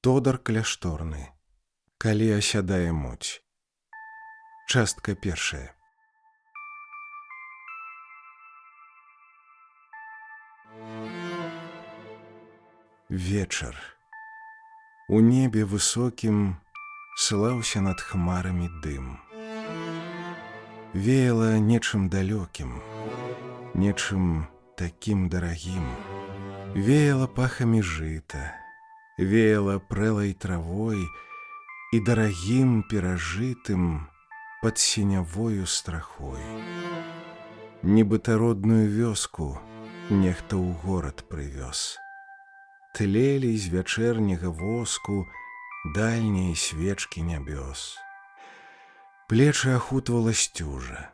Тодар кляшторны. Калі асядае моць. Частка першая. Вечар. У небе высокім слаўся над хмарамі дым. Веяла нечым далёкім, нечым такім дарагім. Веяла пахамі жыта, веяла прэлай травой і дарагім перажытым пад сінявою страхой. Нібыта родную вёску нехта ў горад прывёз. Тлелі з вячэрняга воску дальнія свечкі нябёс. Плечы ахутвала сцюжа,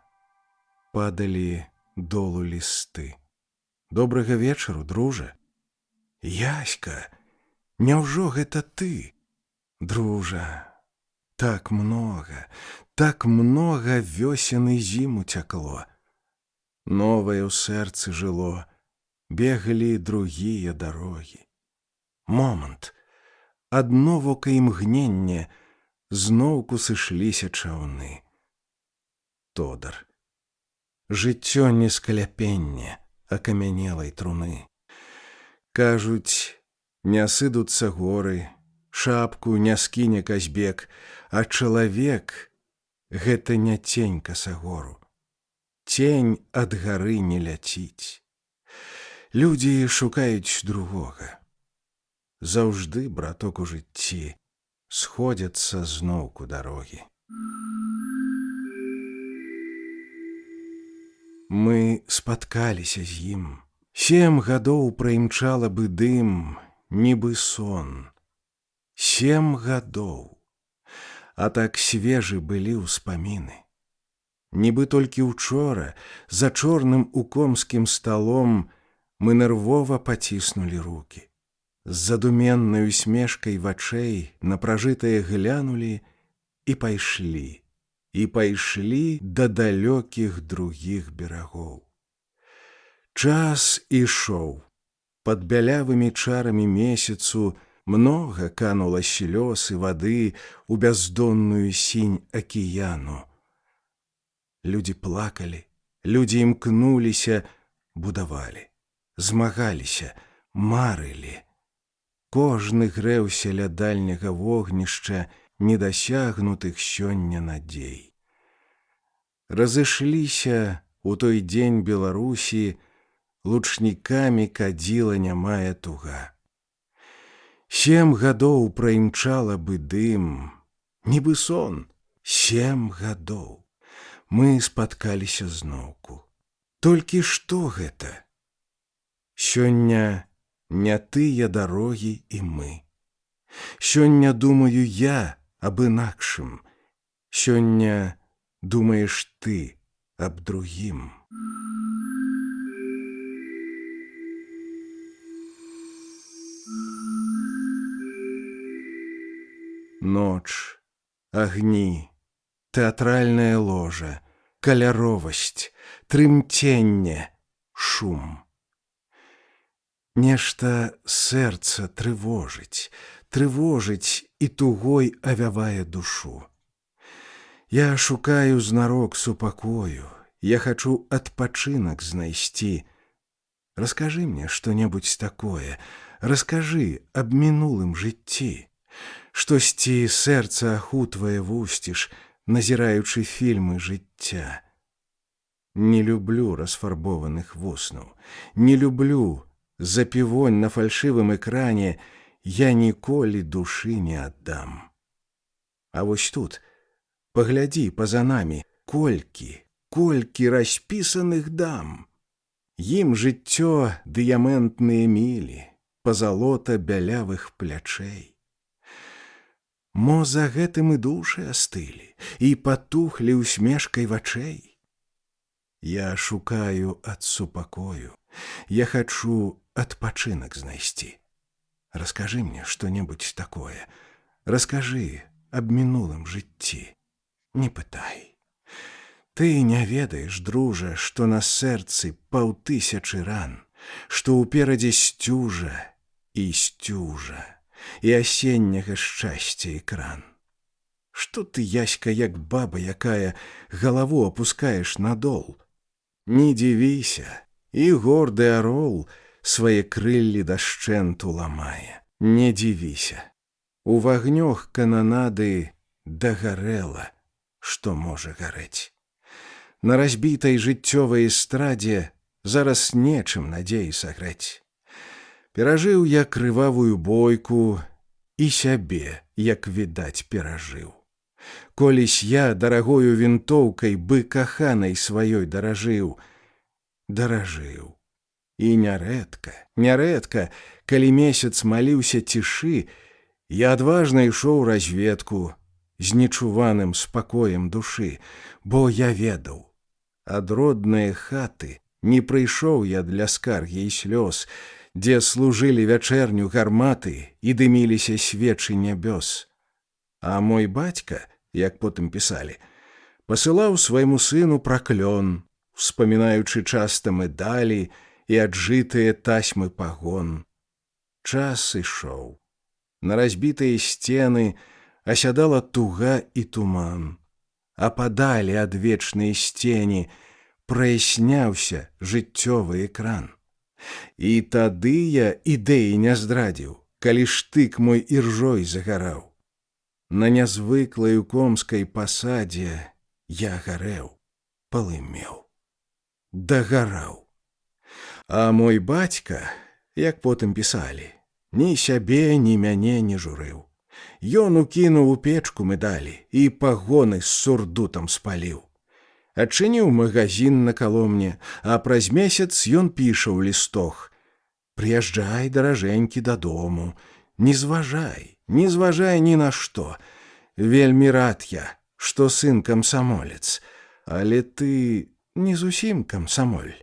падалі долу лісты. Добрага вечару, дружа. Яська, няўжо гэта ты? Дружа, так многа вёсен і зім уцякло. Новае ў сэрцы жыло, бегалі другія дарогі. Момант, адно вока імгненне, зноўку сышліся чаўны. Тодар. Жыццё не скаляпенне акамянелай труны. Кажуць, не сыдуцца горы, шапку не скіне Казбек, а чалавек — гэта не цень касагору. Цень ад гары не ляціць. Людзі шукаюць другога. Заўжды, браток, у жыцці сходзяцца зноўку дарогі. Мы спаткаліся з ім. 7 гадоў праімчала бы дым, нібы сон. 7 гадоў. А так свежы былі ўспаміны. Нібы толькі учора за чорным укомскім сталом мы нервова паціснулі рукі. З задуменнай усмешкай вачэй на пражытае глянулі і пайшлі. І пайшлі да далёкіх другіх берагоў. Час ішоў. Пад бялявымі чарамі месяцу многа канула слёз і вады ў бяздонную сінь акіяну. Людзі плакалі, людзі імкнуліся, будавалі, змагаліся, марылі. Кожны грэўся ля дальняга вогнішча недасягнутых сёння надзей. Разышліся у той дзень Беларусі лучнікамі кадзіла нямая туга. 7 гадоў праімчала бы дым, нібы сон. 7 гадоў. Мы спаткаліся зноўку. Толькі што гэта? Сёння не тыя дарогі і мы. Сёння думаю я аб інакшым. Сёння думаеш ты аб другім. Ноч, агні, тэатральная ложа, каляровасць, трымценне, шум. Нешта сэрца трывожыць і тугой авявае душу. Я шукаю знарок супакою, я хачу адпачынак знайсці. Раскажы мне што-небудзь такое, раскажы аб мінулым жыцці. Штосьці сэрца ахутвае вусціш, назіраючы фільмы жыцця. Не люблю расфарбованых вуснаў, не люблю запівонь на фальшывым экране, я ніколі душы не аддам. А вось тут, паглядзі па-за намі, колькі распісаных дам. Ім жыццё дыяментныя мілі, пазалота бялявых плячэй. Мо за гэтым і душы астылі, і патухлі усмешкай вачэй. Я шукаю ад супакою, я хачу адпачынак знайсці. Раскажы мне што-небудзь такое, раскажы аб мінулым жыцці. Не пытай. Ты не ведаеш, дружа, што на сэрцы 5000 ран, што ўперадзе сцюжа і сцюжа, і асенняга шчасця экран. Што ты, Яська, як баба, якая галаву апускаеш надол? Не дзівіся, і горды арол свае крыллі дашчэнту ламае. Не дзівіся. У вагнёх кананады дагарэла, што можа гарэць. На разбітай жыццёвай эстрадзе зараз нечым надзеі сагрэць. Перажыў я крывавую бойку і сябе, як відаць, перажыў. Колісь я дарагою вінтоўкай бы каханай сваёй даражыў. І нярэдка, калі месяц маліўся цішы, я адважна ішоў разведку з нечуваным спакоем душы, бо я ведаў, ад роднае хаты не прыйшоў я для скаргі і слёз, дзе служылі вячэрню гарматы і дыміліся свечы нябёс. А мой бацька, як потым пісалі, пасылаў свайму сыну праклён, успамінаючы часта медалі і аджытыя тасьмы пагон. Час ішоў. На разбітыя сцены асядала туга і туман, а падалі адвечныя сцені праясняўся жыццёвы экран. І тады я ідэі не здрадзіў, калі штык мой іржой загараў. На нязвыклай укомскай пасадзе я гарэў, палымеў, дагараў. А мой бацька, як потым пісалі, ні сябе, ні мяне не журыў. Ён укінуў у печку медалі і пагоны з сурдутам спаліў. Адчыніў магазін на Каломне, а праз месяц ён піша ў лістох: «Прыязджай, даражэнькі, дадому, не зважай ні на што. Вельмі рад я, што сын камсамолец, але ты не зусім камсамоль».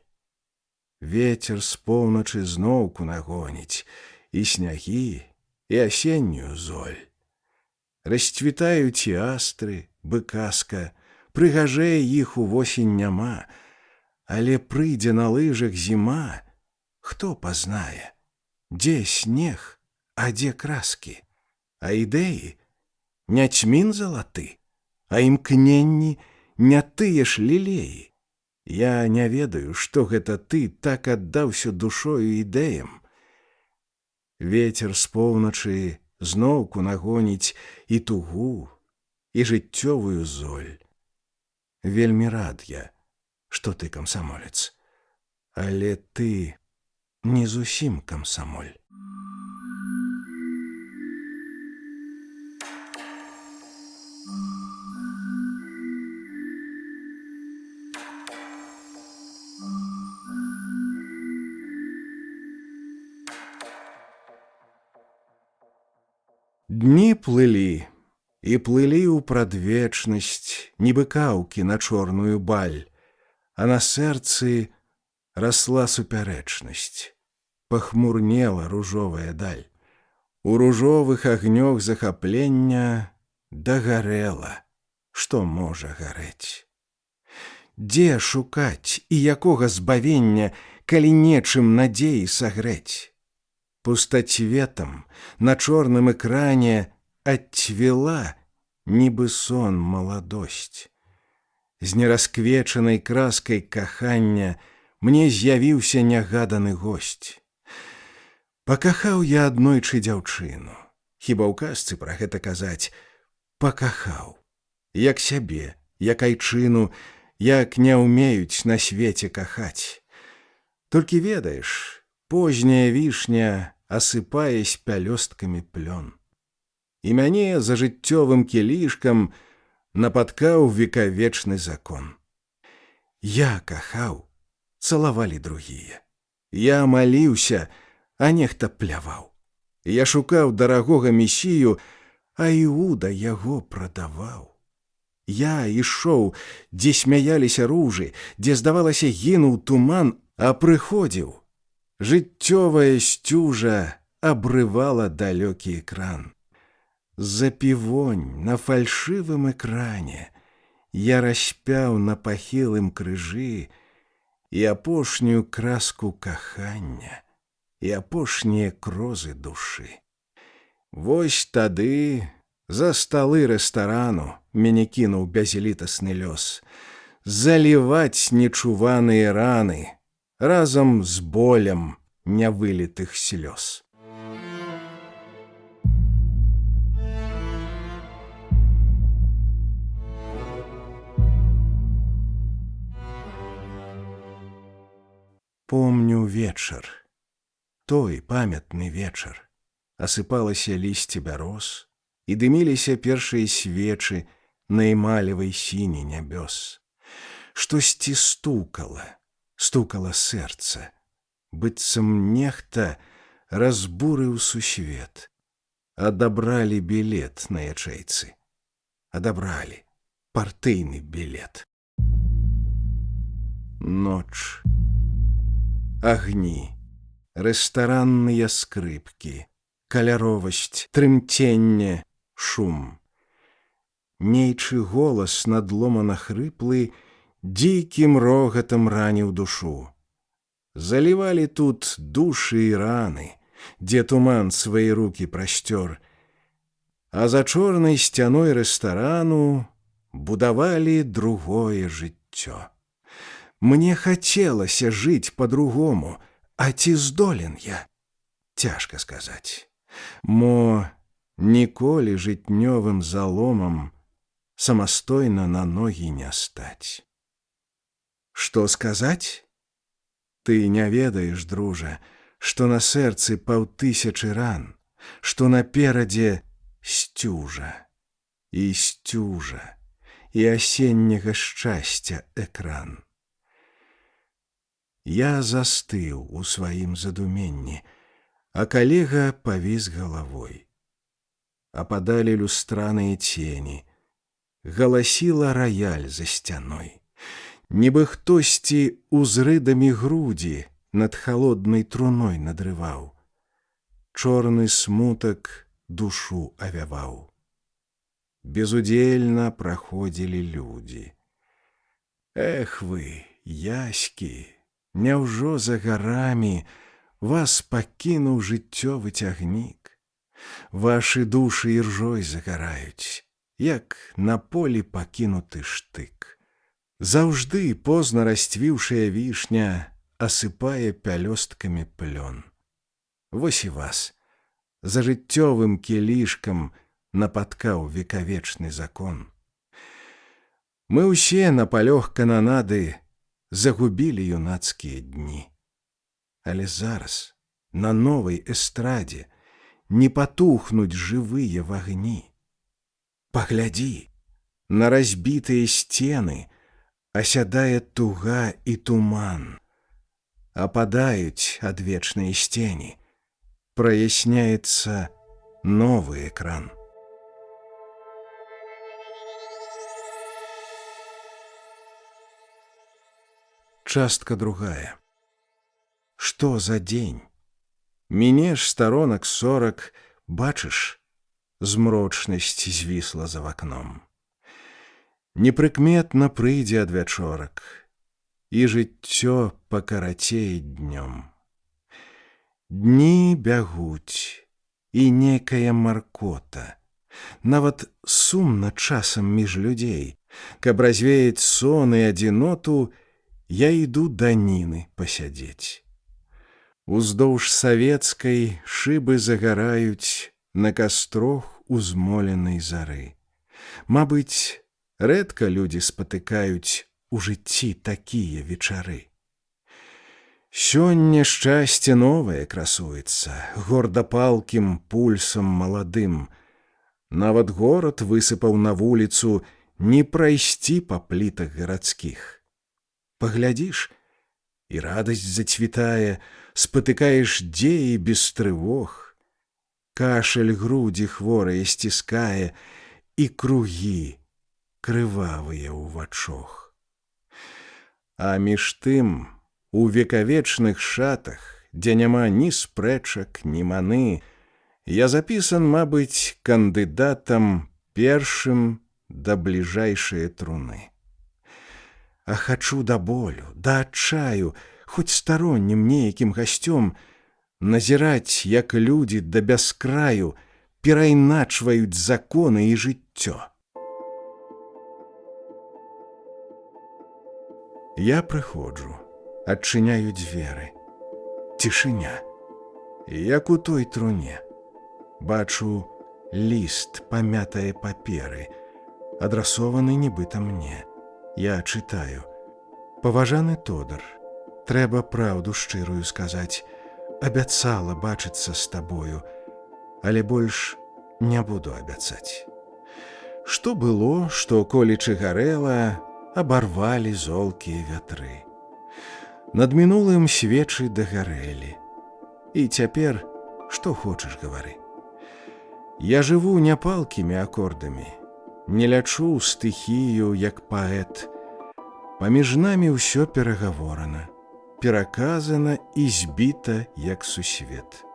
Вецер з поўначы зноўку нагоніць і снягі, і асеннюю золь. Расцвітаюць і астры, быкаска, прыгажэй іх увосень няма, але прыйдзе на лыжах зіма, хто пазнае, дзе снег, а дзе краскі, а ідэі не цьмін залаты, а імкненні не тыя ж лілеі. Я не ведаю, што гэта ты так аддаўся душою ідэям. Вецер з поўначы зноўку нагоніць і тугу, і жыццёвую золь. Вельмі рад я, што ты камсамолец, але ты не зусім камсамоль. Дні плылі, і плылі ў прадвечнасць, нібы каўкі на чорную баль, а на сэрцы расла супярэчнасць, пахмурнела ружовая даль. У ружовых агнёх захаплення дагарэла, што можа гарэць. Дзе шукаць і якога збавення, калі нечым надзеі сагрэць? Пустацветам на чорным экране адцвела, нібы сон, маладосць. З нерасквечанай краскай кахання мне з'явіўся нягаданы госць. Пакахаў я аднойчы дзяўчыну, хіба ў казцы пра гэта казаць, пакахаў, як сябе, як айчыну, як не ўмеюць на свеце кахаць. Толькі ведаеш, позняя вішня асыпае з пялёсткамі плён. І мяне за жыццёвым кілішкам напаткаў векавечны закон. Я кахаў, цалавалі другія. Я маліўся, а нехта пляваў. Я шукаў дарагога месію, а Іуда яго прадаваў. Я ішоў, дзе смяяліся ружы, дзе, здавалася, гінуў туман, а прыходзіў. Жыццёвая сцюжа абрывала далёкі экран. Запівонь на фальшывым экране я распяў на пахілым крыжы і апошнюю краску кахання, і апошнія крозы душы. Вось тады за сталы рэстарану мяне кінуў бязлітасны лёс. Заліваць нечуваныя раны разам з болем нявылітых слёз. Помню вечар, той памятны вечар. Асыпалася лісце бяроз, і дыміліся першыя свечы на эмалевай сіні нябёс. Штосьці стукала сэрца, быццам нехта разбурыў сусвет. Адабралі білет на ячэйцы. Адабралі партыйны білет. Ноч. Агні, рэстаранныя скрыпкі, каляровасць, трымценне, шум. Нейчы голас надломана хрыплы дзікім рогатам раніў душу. Залівалі тут душы і раны, дзе туман свае рукі прасцёр, а за чорнай сцяной рэстарану будавалі другое жыццё. Мне хацелася жыць па-другому, а ці здолен я? Цяжка сказаць. Мо ніколі жытнёвым заломам самастойна на ногі не стаць. Што сказаць? Ты не ведаеш, дружа, што на сэрцы паўтысячы ран, што наперадзе сцюжа, і асенняга шчасця экран. Я застыў у сваім задуменні, а калега павіс галавой. Ападалі люстраныя цені, галасіла раяль за сцяной. Нібы хтосьці узрыдамі грудзі над халоднай труной надрываў. Чорны смутак душу авяваў. Безудзельна праходзілі людзі. Эх вы, яські! Няўжо за гарамі вас пакінуў жыццёвы цягнік? Вашы душы іржой загараюць, як на полі пакінуты штык. Заўжды позна расцвіўшая вішня асыпае пялёсткамі плён. Вось і вас за жыццёвым кілішкам напаткаў векавечны закон. Мы ўсе на палёг кананады загубілі юнацкія дні. Але зараз на новай эстрадзе не патухнуць жывыя вагні. Паглядзі, на разбітыя сцены асядае туга і туман. Ападаюць адвечныя сцені, праясняецца новы экран. Частка другая. Што за дзень? Мінеш старонак 40, бачыш, змрочнасць звісла за вакном. Непрыкметна прыйдзе адвячорак, і жыццё пакарацее днём. Дні бягуць, і некая маркота. Нават сумна часам між людзей. Каб развеяць сон і адзіноту, я іду да Ніны пасядзець. Уздоўж савецкай шыбы загараюць на кастрох узмоленай зары. Мабыць, рэдка людзі спатыкаюць у жыцці такія вечары. Сёння шчасце новае красуецца, гордапалкім пульсам маладым. Нават горад высыпаў на вуліцу не прайсці па плітах гарадскіх. Паглядзіш, і радасць зацвітае, спатыкаеш дзеі без трывог. Кашаль грудзі хворыя сціскае, і кругі крывавыя ў вачох. А між тым, у векавечных шатах, дзе няма ні спрэчак, ні маны, я запісан, мабыць, кандыдатам першым да бліжэйшае труны. А хачу да болю, да адчаю, хоць староннім нейкім гасцём, назіраць, як людзі да бяскраю перайначваюць законы і жыццё. Я прыходжу, адчыняю дзверы. Цішыня, як у той труне. Бачу ліст памятае паперы, адрасованы нібыта мне. Я чытаю: «Паважаны Тодар, трэба праўду шчырую сказаць. Абяцала бачыцца з табою, але больш не буду абяцаць. Што было, што колечы гарэла, абарвалі золкія вятры. Над мінулым свечы дагарэлі. І цяпер што хочаш гавары. Я жыву не палкімі акордамі, не лячу стыхію, як паэт. Паміж намі ўсё перагаворана, пераказана і збіта, як сусвет.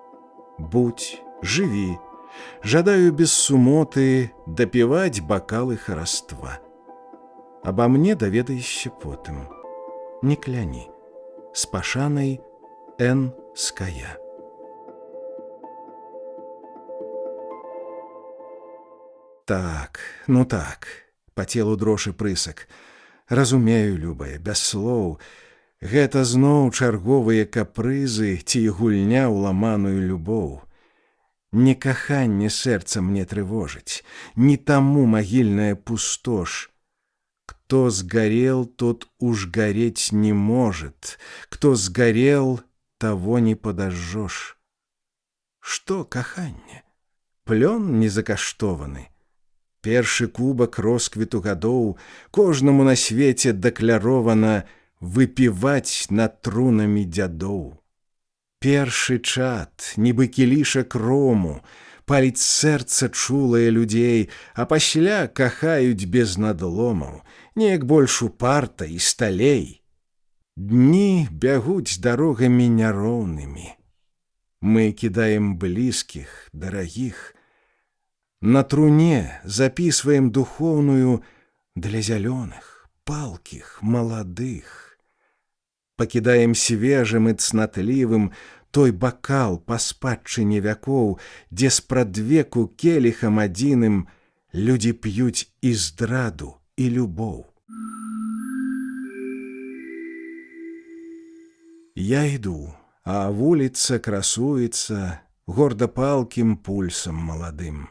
Будь, жыві, жадаю без сумоты дапіваць бакалы хараства. Аба мне даведаешся потым. Не кляні. З пашанай Н. Ская. Так, ну так, па целу дрошы прысак. Разумею, любая, без слоў. Гэта зноў чарговыя капрызы ці гульня ў ламаную любоў. Не каханне сэрца мне трывожыць, не таму магільная пустош. Кто сгорел, тот уж гореть не может. Кто сгорел, того не подожжешь. Что каханне? Плён незакаштованы. Першы кубак росквіту гадоў кожнаму на свеце даклярована выпіваць над трунамі дзядоў. Першы чад, нібы кілішак рому, паліць сэрца чулае людзей, а пасля кахаюць без надломаў, неяк больш упарта і сталей. Дні бягуць дарогамі няроўнымі. Мы кідаем блізкіх, дарагіх. На труне запісваем духоўную для зялёных, палкіх, маладых. Пакідаем свежым і цнатлівым той бакал па спадчыне вякоў, дзе спрадвеку келіхам адзіным людзі п'юць і здраду, і любоў. Я іду, а вуліца красуецца горда палкім пульсам маладым.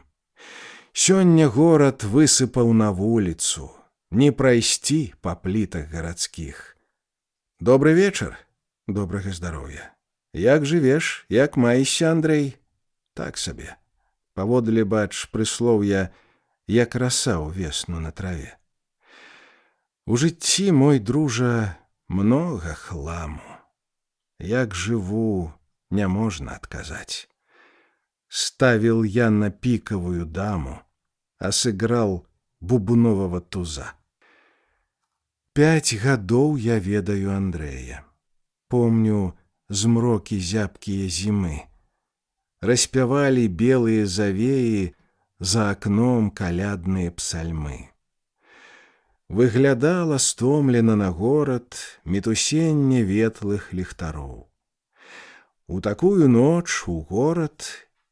Сёння горад высыпаў на вуліцу, не прайсці па плітах гарадскіх. Добры вечар, добрага здароўя. Як жывеш, як маешся, Андрэй? Так сабе. Паводле, бач, прыслоўя, як раса ўвесну на траве. У жыцці, мой дружа, многа хламу. Як жыву, не можна адказаць. Ставил я на пиковую даму, а сыграл бубнового туза. 5 гадоў я ведаю Андрэя. Помню змрокі зябкія зімы. Распявалі белыя завеі, за акном калядныя псальмы. Выглядала стомлена на горад мітусенне ветлых ліхтароў. У такую ноч у горад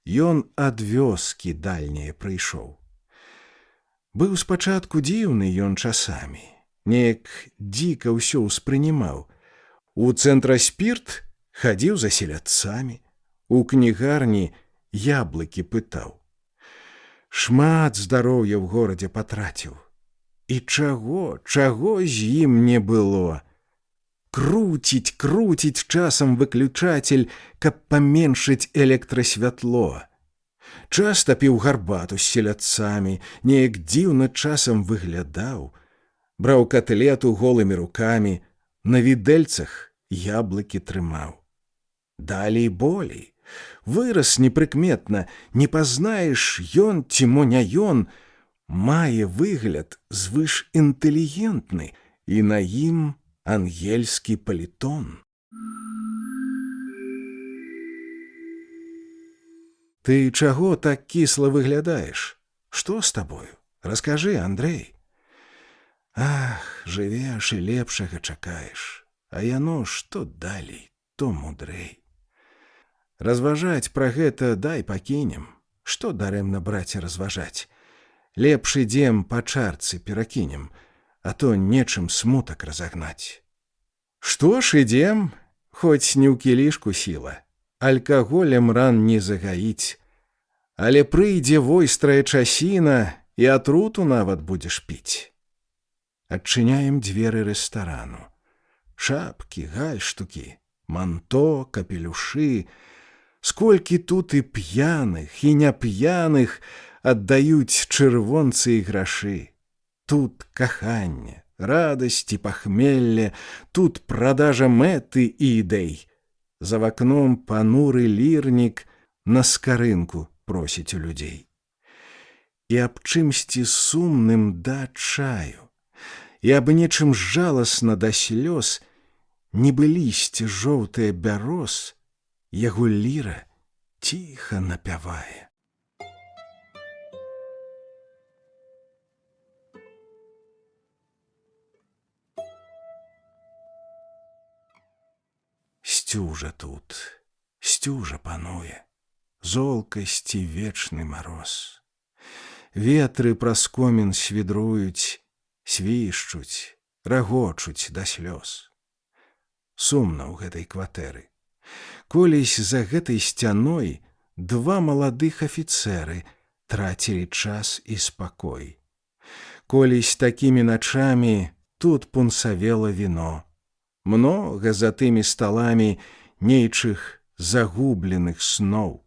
ён ад вёскі дальняе прыйшоў. Быў спачатку дзіўны ён часамі, неяк дзіка ўсё ўспрынімаў. У цэнтраспірт хадзіў за селядцамі, у кнігарні яблыкі пытаў. Шмат здароўя ў горадзе патраціў. І чаго з ім не было. Круціць часам выключатель, каб паменшыць электрасвятло. Часта піў гарбату з селядцамі, неяк дзіўна часам выглядаў. Браў катлету голымі рукамі, на відэльцах яблыкі трымаў. Далей болей. Вырас непрыкметна, не пазнаеш, ён ці мо не ён, мае выгляд звышінтэлігентны, і на ім ангельскі палітон. Ты чаго так кісла выглядаеш? Што з табою? Раскажы, Андрэй. Ах, жывеш і лепшага чакаеш, а яно што далей, то мудрэй. Разважаць пра гэта дай пакінем. Што дарэмна, браце, разважаць? Лепш ідзем па чарцы перакінем, а то нечым смутак разагнаць. Што ж, ідзем, хоць не ў кілішку сіла, алькаголем ран не загаіць, але прыйдзе войстрая часіна, і атруту нават будзеш піць. Адчыняем дзверы рэстарану. Шапкі, гальштукі, манто, капелюшы. Сколькі тут і п'яных, і няп'яных аддаюць чырвонцы і грашы. Тут каханне, радасць і пахмелле, тут продажа мэты і ідэй. За вакном пануры лірнік на скарынку просіць у людзей. І аб чымсьці сумным да адчаю, і аб нечым жаласна да слёз, нібы лісце жоўтае бяроз, яго ліра ціха напявае. Сцюжа тут, сцюжа пануе, золкасць і вечны мароз. Ветры праз комін свідруюць, свішчуць, рагочуць да слёз. Сумна ў гэтай кватэры. Колісь за гэтай сцяной два маладых афіцэры трацілі час і спакой. Колісь такімі начамі тут пунсавела віно. Многа за тымі сталамі нейчых загубленых сноў.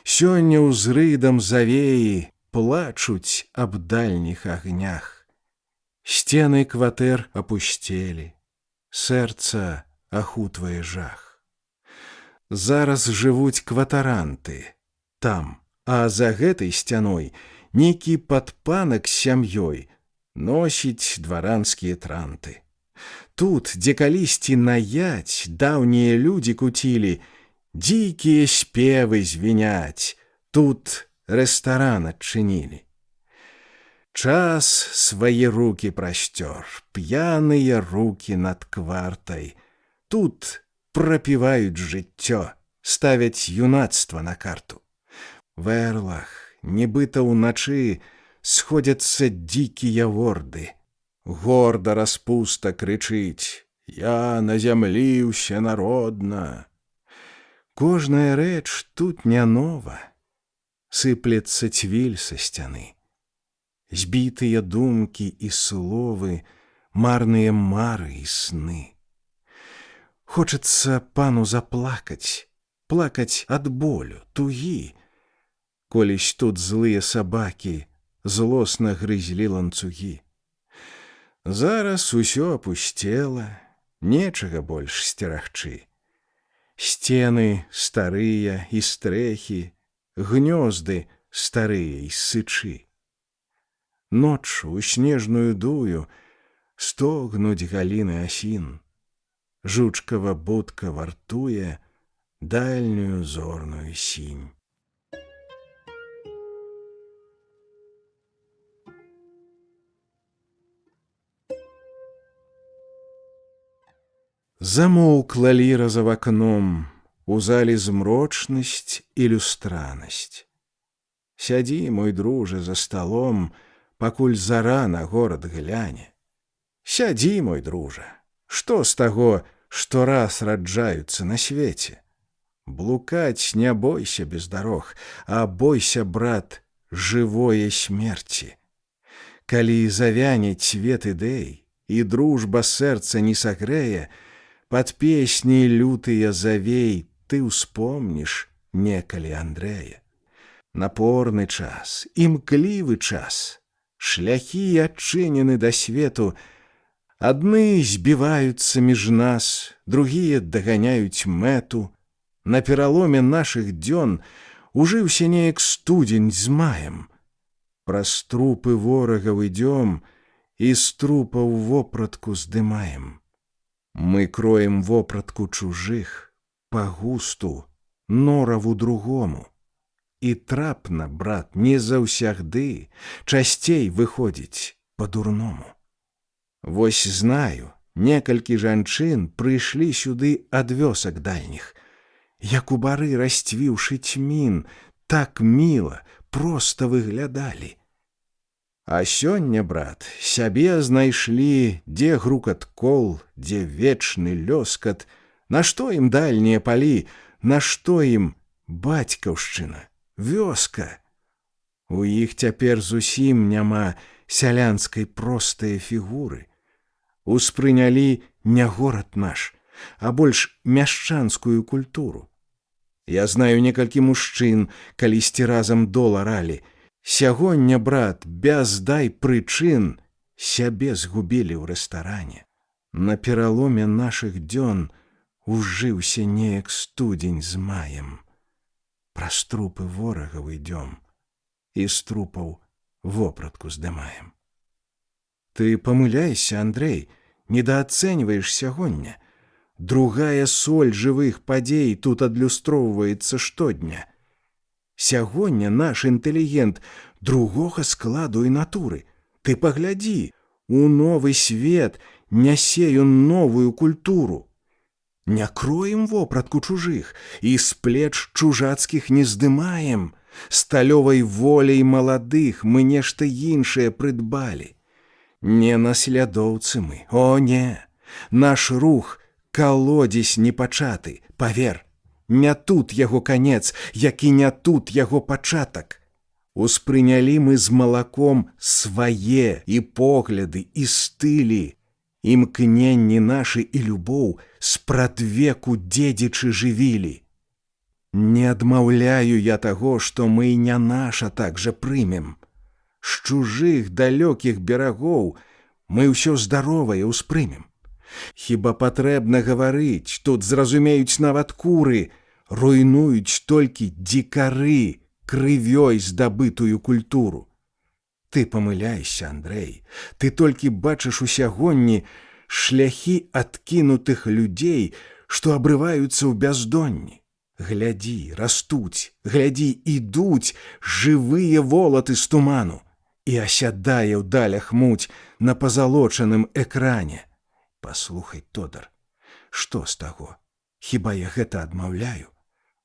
Сёння ўзрыдам завеі плачуць аб дальніх агнях. Сцены кватэр апусцелі, сэрца ахутвае жах. Зараз жывуць кватаранты там, а за гэтай сцяной нейкі падпанак з сям'ёй носіць дваранскія транты. Тут, дзе калісьці наять даўнія людзі куцілі, дзікія спевы звіняць, тут рэстаран адчынілі. Час свае рукі прасцёр, п'яныя рукі над квартай. Тут прапіваюць жыццё, ставяць юнацтва на карту. В эрлах, нібыта ўначы, сходзяцца дзікія ворды. Горда распуста крычыць: «Я на зямлі ўсенародна». Кожная рэч тут не нова. Сыплецца цвіль са сцяны. Збітыя думкі і словы, марныя мары і сны. Хочацца пану заплакаць, плакаць ад болю, тугі. Колісь тут злыя сабакі злосна грызлі ланцугі. Зараз усё апусцела, нечага больш сцерагчы. Сцены старыя і стрэхі, гнёзды старыя і сычы. Ноччу ў снежную дую стогнуць галіны асін. Жучкава будка вартуе дальнюю зорную сінь. Замоўкла ліра за вакном, у залі змрочнасць і люстранасць. Сядзі, мой дружа, за сталом, пакуль зара на горад гляне. Сядзі, мой дружа, што з таго, што раз раджаюцца на свеце? Блукаць не бойся без дарог, а бойся, брат, жывое смерці. Калі завяне цвет ідэй, і дружба сэрца не сагрэе, пад песні лютыя завей ты ўспомніш некалі Андрэя. Напорны час, імклівы час, шляхі адчынены да свету. Адны збіваюцца між нас, другія даганяюць мэту. На пераломе нашых дзён ужыўся неяк студзень з маем. Праз трупы ворагаў ідём і з трупаў вопратку здымаем. Мы кроем вопратку чужых па густу, нораву другому. І трапна, брат, не заўсягды, часцей выходзіць па-дурному. Вось знаю, некалькі жанчын прыйшлі сюды ад вёсак дальніх. Як у бары расцвіўшы цьмін, так міла, проста выглядалі. А сёння, брат, сябе знайшлі, дзе грукат кол, дзе вечны лёскат, нашто ім дальнія палі, нашто ім бацькаўшчына, вёска. У іх цяпер зусім няма сялянскай простае фігуры. Успрынялі не горад наш, а больш мяшчанскую культуру. Я знаю некалькі мужчын, калісьці разам дола ралі. Сягоння, брат, без дай прычын сябе згубілі ў рэстаране. На пераломе нашых дзён ужыўся неяк студзень з маем. Праз трупы ворагаў ідём і з трупаў вопратку здымаем. Ты памыляйся, Андрэй, недаацэньваеш сягоння. Другая соль жывых падзей тут адлюстроўваецца штодня. Сягоння наш інтэлігент другога складу і натуры. Ты паглядзі, у новы свет нясе ён новую культуру. Не кроем вопратку чужых і з плеч чужацкіх не здымаем. Сталёвай воляй маладых мы нешта іншае прыдбалі. Не наслядоўцы мы, о не, наш рух калодзесь непачаты, павер, не тут яго канец, як і не тут яго пачатак. Успрынялі мы з малаком свае і погляды, і стылі, імкненні нашы і любоў спрадвеку дзедзічы жывілі. Не адмаўляю я таго, што мы не наша так жа прымем. З чужых далёкіх берагоў мы ўсё здаровае ўспрымем. Хіба патрэбна гаварыць, тут зразумеюць нават куры, руйнуюць толькі дзікары крывёй здабытую культуру. Ты памыляйся, Андрэй, ты толькі бачыш у сягонні шляхі адкінутых людзей, што абрываюцца ў бяздонні. Глядзі, растуць, глядзі, ідуць жывыя волаты з туману і асядае ў далях муць на пазалочаным экране. Паслухай, Тодар, што з таго? Хіба я гэта адмаўляю?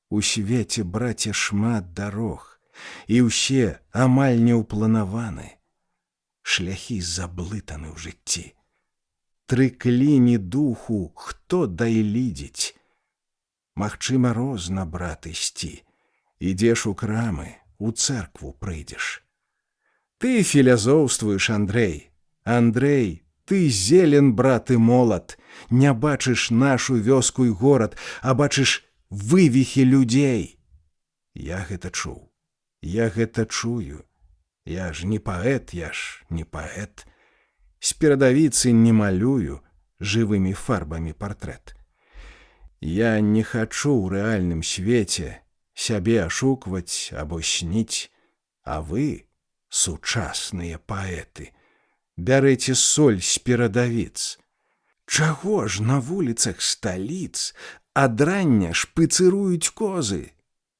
У свеце, браце, шмат дарог, і ўсе амаль не ўпланаваны. Шляхі заблытаны ў жыцці. Трыкліні духу хто дайлідзіць? Магчыма, розна, брат, ісці. Ідзеш у крамы, у цэркву прыйдзеш. Ты філазофствуеш, Андрэй. Андрэй, ты зелен, брат, і молад. Не бачыш нашу вёску і горад, а бачыш вывіхі людзей. Я гэта чуў. Я гэта чую. Я ж не паэт, я ж не паэт. З перадавіцы не малюю жывымі фарбамі партрэт. Я не хачу ў рэальным свеце сябе ашукваць або сніць, а вы, сучасныя паэты, бярэце соль з перадавіц. Чаго ж на вуліцах сталіц ад рання шпыцыруюць козы?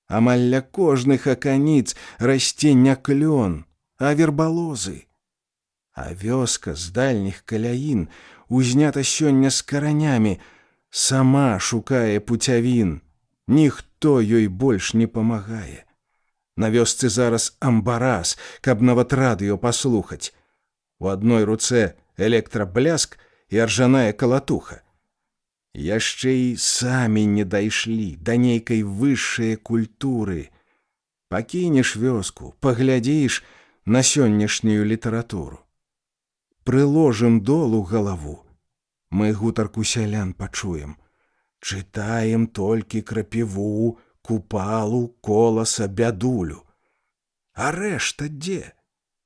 Амаль ля кожных аканіц расце не клён, а вербалозы. А вёска з дальніх каляін узнята сёння з каранямі, сама шукае пуцявін, ніхто ёй больш не памагае. На вёсцы зараз амбарас, каб нават радыё паслухаць. У адной руцэ электрабляск і ржаная калатуха. Яшчэ і самі не дайшлі да нейкай высшай культуры. Пакінеш вёску, паглядзіш на сённяшнюю літаратуру. Прыложым долу галаву, мы гутарку сялян пачуем. Чытаем толькі крапіву, купалу, коласа, бядулю. А рэшта дзе?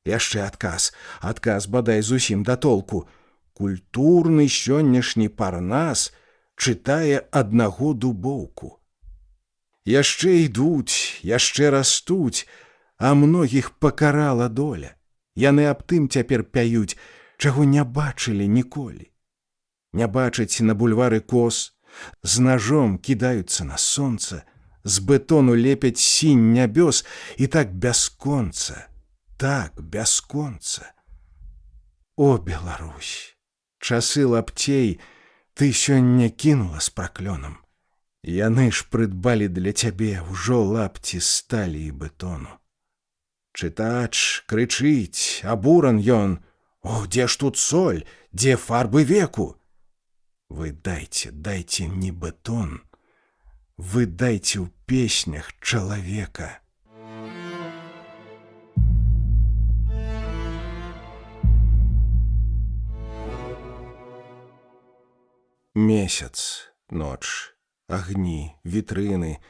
Яшчэ адказ, адказ бадай зусім да толку. Культурны сённяшні парнас чытае аднаго дубоўку. Яшчэ ідуць, яшчэ растуць, а многіх пакарала доля. Яны аб тым цяпер пяюць, чаго не бачылі ніколі. Не бачаць на бульвары коз, з ножом кідаюцца на сонца, з бетону лепяць сінь нябёс, і так бясконца, так бясконца. О, Беларусь, часы лапцей ты сёння кінула з праклёнам. Яны ж прыдбалі для цябе ўжо лапці сталі і бетону. Чытач крычыць, абуран ён: «О, дзе ж тут соль, дзе фарбы веку?» Вы дайце не бетон, вы дайце ў песнях чалавека. Месяц, ноч, агні, вітрыны,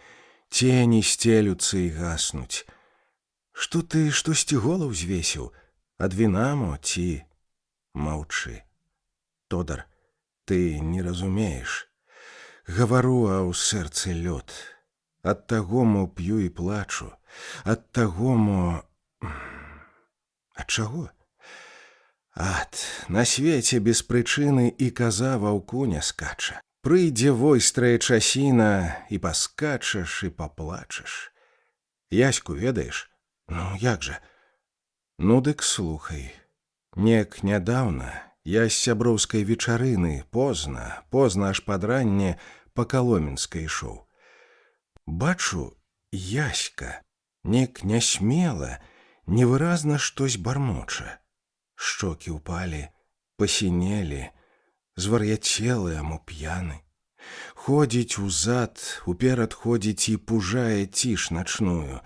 цені сцелюцца і гаснуць. Што ты штосьці гола ўзвесіў? Ад віна мо ці? Маўчы. Тодар, ты не разумееш. Гавару, а ў сэрцы лёд. Ад таго мо п'ю і плачу. Ад таго мо... Ад чаго? Ад, на свеце без прычыны і каза ваўку не скача. Прыйдзе войстрая часіна, і паскачаш, і паплачаш. Яську ведаеш? Ну, як жа? Ну, дык слухай. Неяк нядаўна я з сяброўскай вечарыны позна аж пад ранне па Каломенскай ішоў. Бачу, Яська неяк нясмела, невыразна штось бармоча. Шчокі ўпалі, пасінелі, звар'яцелы, а мо п'яны. Ходзіць узад, уперад ходзіць і пужае ціш начную.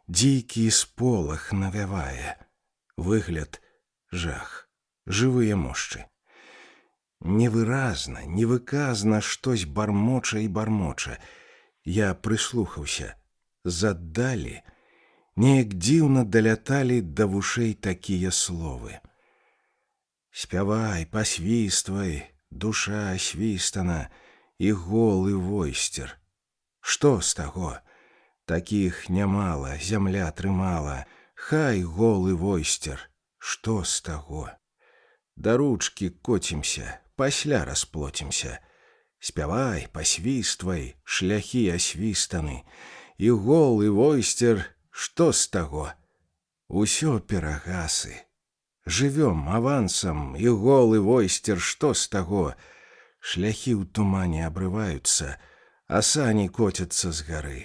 Дзікі сполах навявае. Выгляд жах, жывыя мошчы. Невыразна, невыказна штось бармоча і бармоча. Я прыслухаўся. Заддалі, неяк дзіўна даляталі да вушэй такія словы. Спявай, пасвіствай, душа свістана, і голы войсцер. Што з таго? Такіх нямала, зямля трымала, хай голы войсцер. Што з таго? Да ручкі коцімся, пасля расплоцімся. Спявай, пасвіствай, шляхі асвістаны, і голы войсцер, што з таго? Усё перагасы. Жывём авансам, і голы войсцер, што з таго? Шляхі ў тумане абрываюцца, а сані коцяцца з гары.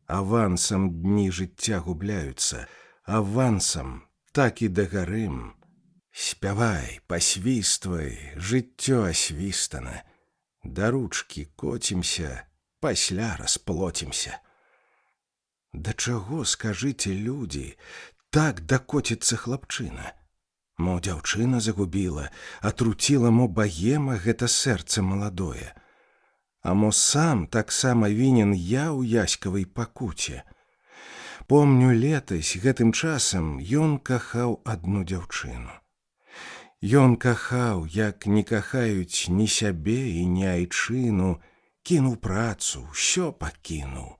Авансам дні жыцця губляюцца, авансам так і дагарым. Спявай, пасвіствай, жыццё асвістана. Да ручкі коцімся, пасля расплоцімся. Да чаго, скажыце, людзі, так дакоціцца хлапчына? Мо дзяўчына загубіла, атруціла мо баема гэта сэрца маладое. А мо сам таксама вінен я ў яськавай пакуце. Помню, летась гэтым часам ён кахаў адну дзяўчыну. Ён кахаў, як не кахаюць ні сябе і ні айчыну, кінуў працу, ўсё пакінуў.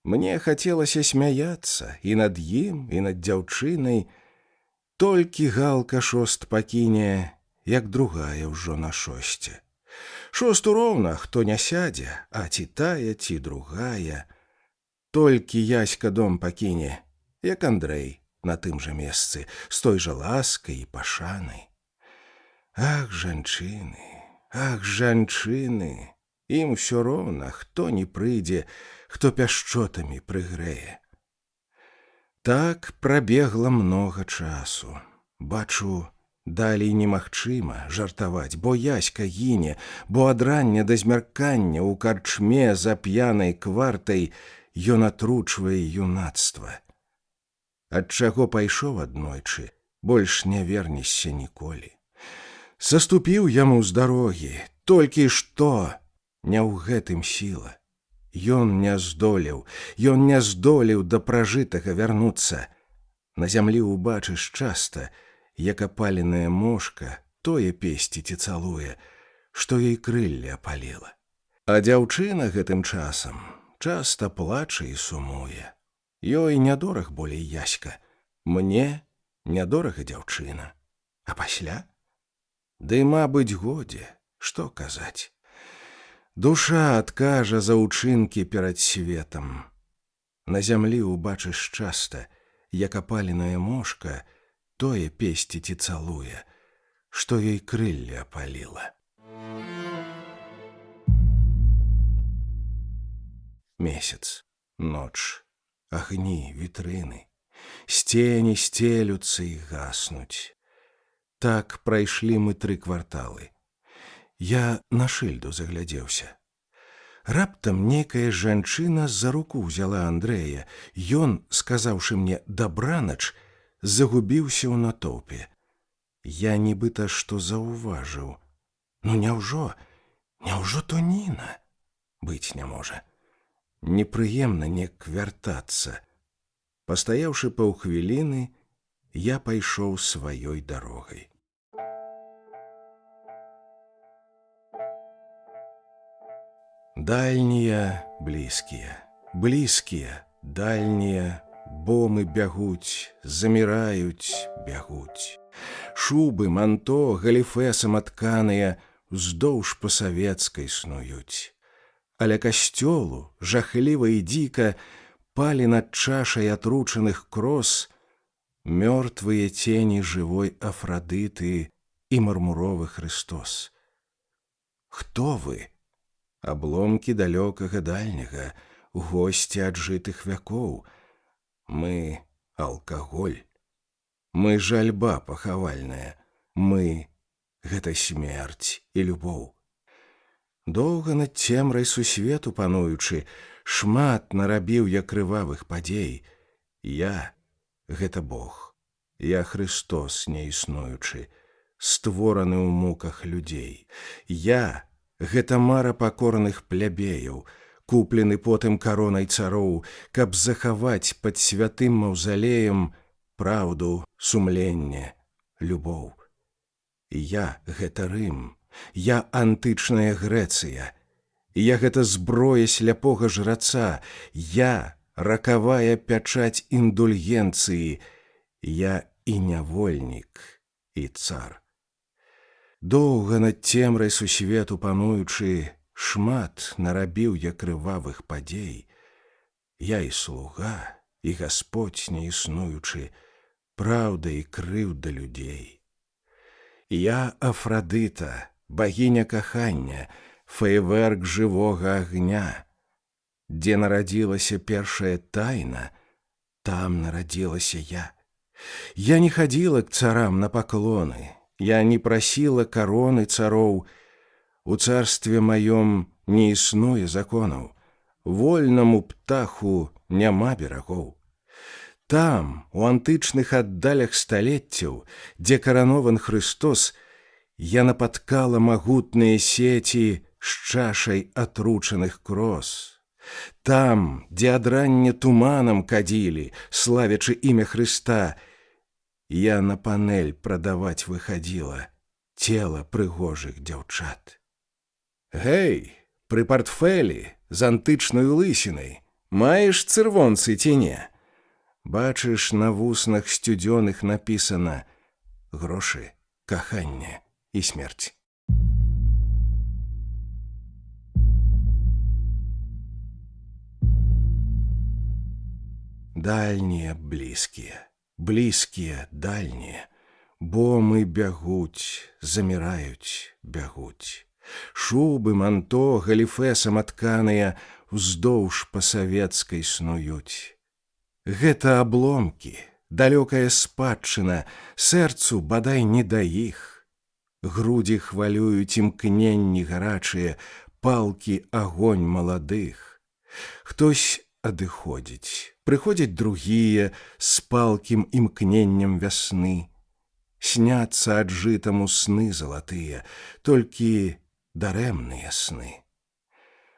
Мне хацелася смяяцца і над ім, і над дзяўчынай. Толькі галка шост пакіне, як другая ўжо на шосце. Шосту роўна, хто не сядзе, а ці тая, ці другая. Толькі Яська дом пакіне, як Андрэй на тым жа месцы, з той жа ласкай і пашанай. Ах, жанчыны, ім усё роўна, хто не прыйдзе, хто пяшчотамі прыгрэе. Так прабегла многа часу. Бачу, далей немагчыма жартаваць, бо Яська гіне, бо ад рання да змяркання ў карчме за п'янай квартай ён атручвае юнацтва. Ад чаго пайшоў аднойчы, больш не вернешся ніколі. Саступіў яму з дарогі, толькі што не ў гэтым сіла. Ён не здолеў да пражытага вярнуцца. На зямлі убачыш часта, як апаленая мошка тое песціць і цалуе, што ёй крыллі апаліла. А дзяўчына гэтым часам часта плача і сумуе. Ёй нядораг болей Яська, мне нядорага дзяўчына. А пасля? Ды, мабыць, годзе, што казаць. Душа адкажа за ўчынкі перад светам. На зямлі убачыш часта, як апаленая мошка тое песціць і цалуе, што ёй крыллі апаліла. месяц, ноч, агні, вітрыны. Сцені стелюцца і гаснуць. Так прайшлі мы 3 кварталы. Я на шыльду заглядзеўся. Раптам нейкая жанчына за руку взяла Андрэя. Ён, сказаўшы мне «дабранач», загубіўся ў натоўпе. Я нібыта што заўважыў. Ну няўжо то Ніна? Быць не можа. Непрыемна неяк вяртацца. Пастаяўшы паўхвіліны, я пайшоў сваёй дарогай. Дальнія, блізкія, блізкія, дальнія, бомы бягуць, заміраюць, бягуць. Шубы, манто, галіфэсам атканыя уздоўж па-савецкай снуюць. Аля касцёлу, жахліва і дзіка, палі над чашай атручаных крос мёртвыя цені жывой Афрадыты і мармуровы Хрыстос. Хто вы? Абломкі далёкага дальняга, госці аджытых вякоў. Мы — алкаголь. Мы — жальба пахавальная. Мы — гэта смерць і любоў. Доўга над цемрай сусвету пануючы, шмат нарабіў я крывавых падзей. Я — гэта Бог. Я Христос неіснуючы, створаны ў муках людзей. Я — гэта мара пакораных плябеяў, куплены потым каронай цароў, каб захаваць пад святым маўзалеем праўду, сумленне, любоў. Я — гэта Рым. Я — антычная Грэцыя. Я — гэта зброя сляпога жраца. Я — ракавая пячаць індульгенцыі. Я і нявольнік, і цар. Доўга над цемрай сусвету пануючы, шмат нарабіў я крывавых падзей. Я і слуга, і Гасподзь неіснуючы, праўда і крыўда людзей. Я Афрадыта, багіня кахання, феерверк жывога агня. Дзе нарадзілася першая тайна, там нарадзілася я. Я не хадзіла к царам на паклоны, я не прасіла кароны цароў. У царстве маём не існуе законаў, вольнаму птаху няма берагоў. Там, у антычных аддалях сталеццяў, дзе каранован Хрыстос, я напаткала магутныя сеці з чашай атручаных крос. Там, дзе ад рання туманам кадзілі, славячы імя Хрыста, я на панель прадаваць выхадзіла цела прыгожых дзяўчат. Гэй, пры партфелі з антычнаю лысінай маеш цырвонцы ці не? Бачыш, на вуснах сцюдзёных напісана грошы, каханне і смерць. Дальнія, блізкія, блізкія, дальнія, бомы бягуць, заміраюць, бягуць. Шубы, манто, галіфэсам атканыя уздоўж па-савецкай снуюць. Гэта абломкі, далёкая спадчына, сэрцу бадай не да іх. Грудзі хвалююць імкненні гарачыя, палкі агонь маладых. Хтось адыходзіць, прыходзяць другія з палкім імкненнем вясны. Сняцца аджытаму сны залатыя, толькі дарэмныя сны.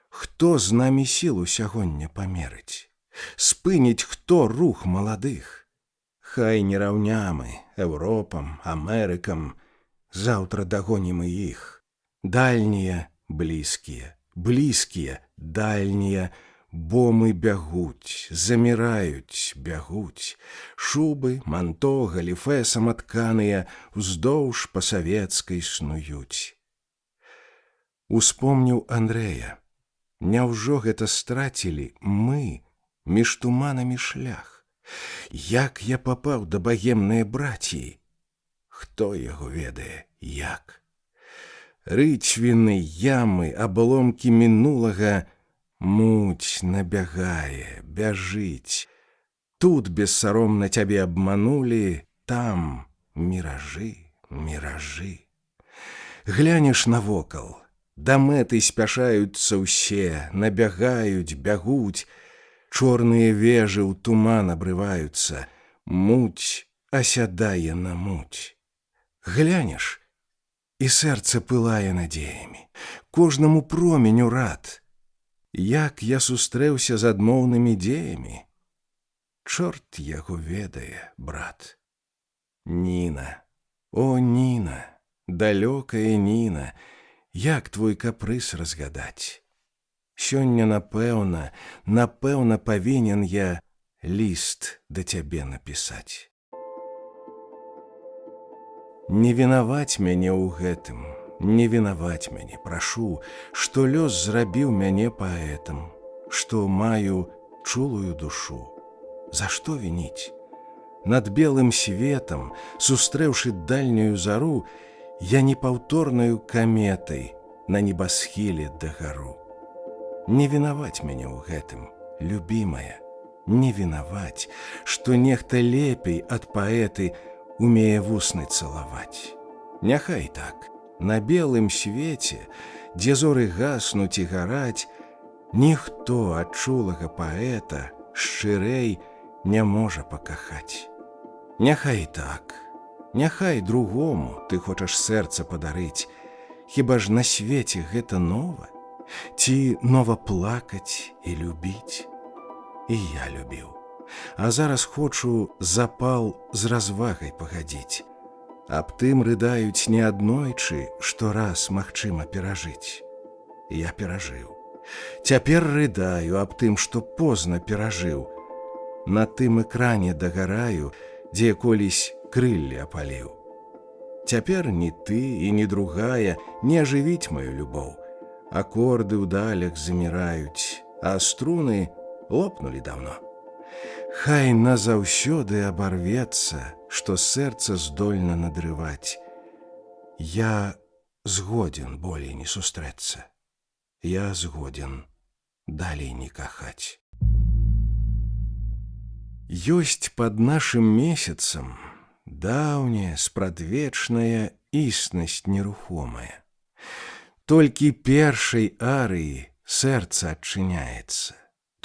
Хто з намі сілу сягоння памерыць? Спыніць хто рух маладых? Хай не раўнямы Еўропам, Амерыкам, заўтра дагонім і іх. Дальнія, блізкія, блізкія, дальнія, бомы бягуць, заміраюць, бягуць. Шубы, манто, галіфэсам атканыя уздоўж па-савецкай снуюць. Успомніў Андрэя. Няўжо гэта страцілі мы між туманамі шлях? Як я папаў да багемнае браціі? Хто яго ведае, як? Рыцьвіны, ямы, абломкі мінулага Муть набягае, бяжыць. Тут бессаромна цябе абманулі, там міражы, міражы. Глянеш навокал, да мэты спяшаюцца ўсе, набягаюць, бягуць, чорныя вежы ў туман абрываюцца, муть асядае на муть. Глянеш, і сэрца пылае надзеямі, кожнаму променю рад. Як я сустрэўся з адмоўнымі дзеямі? Чорт яго ведае, брат. Ніна, о, Ніна, далёкая Ніна, як твой капрыз разгадаць? Сёння, напэўна, павінен я ліст да цябе напісаць. Не вінаваць мяне ў гэтым, не вінаваць мяне, прашу, што лёс зрабіў мяне паэтам, што маю чулую душу. За што вініць? Над белым светам, сустрэўшы дальнюю зару, я непаўторнаю каметай на небасхіле дагару. Не вінаваць мяне ў гэтым, любімая, не вінаваць, што нехта лепей ад паэты умее вусны цалаваць. Няхай так, на белым свеце, дзе зоры гаснуць і гараць, ніхто ад чулага паэта шчырэй не можа пакахаць. Няхай так, няхай другому ты хочаш сэрца падарыць, хіба ж на свеце гэта нова? Ці нова плакаць і любіць? І я любіў, а зараз хочу запал з развагай пагадзіць. Аб тым рыдаюць не аднойчы, што раз магчыма перажыць. Я перажыў. Цяпер рыдаю аб тым, што позна перажыў. На тым экране дагараю, дзе колісь крыллі апаліў. Цяпер ні ты і ні другая не ажывіць маю любоў. Акорды ў далях заміраюць, а струны лопнулі даўно. Хай назаўсёды абарвецца, што сэрца здольна надрываць. Я згоден болей не сустрэцца. Я згоден далей не кахаць. Ёсць пад нашым месяцам даўняя, спрадвечная існасць нерухомая. Толькі першай арыі сэрца адчыняецца.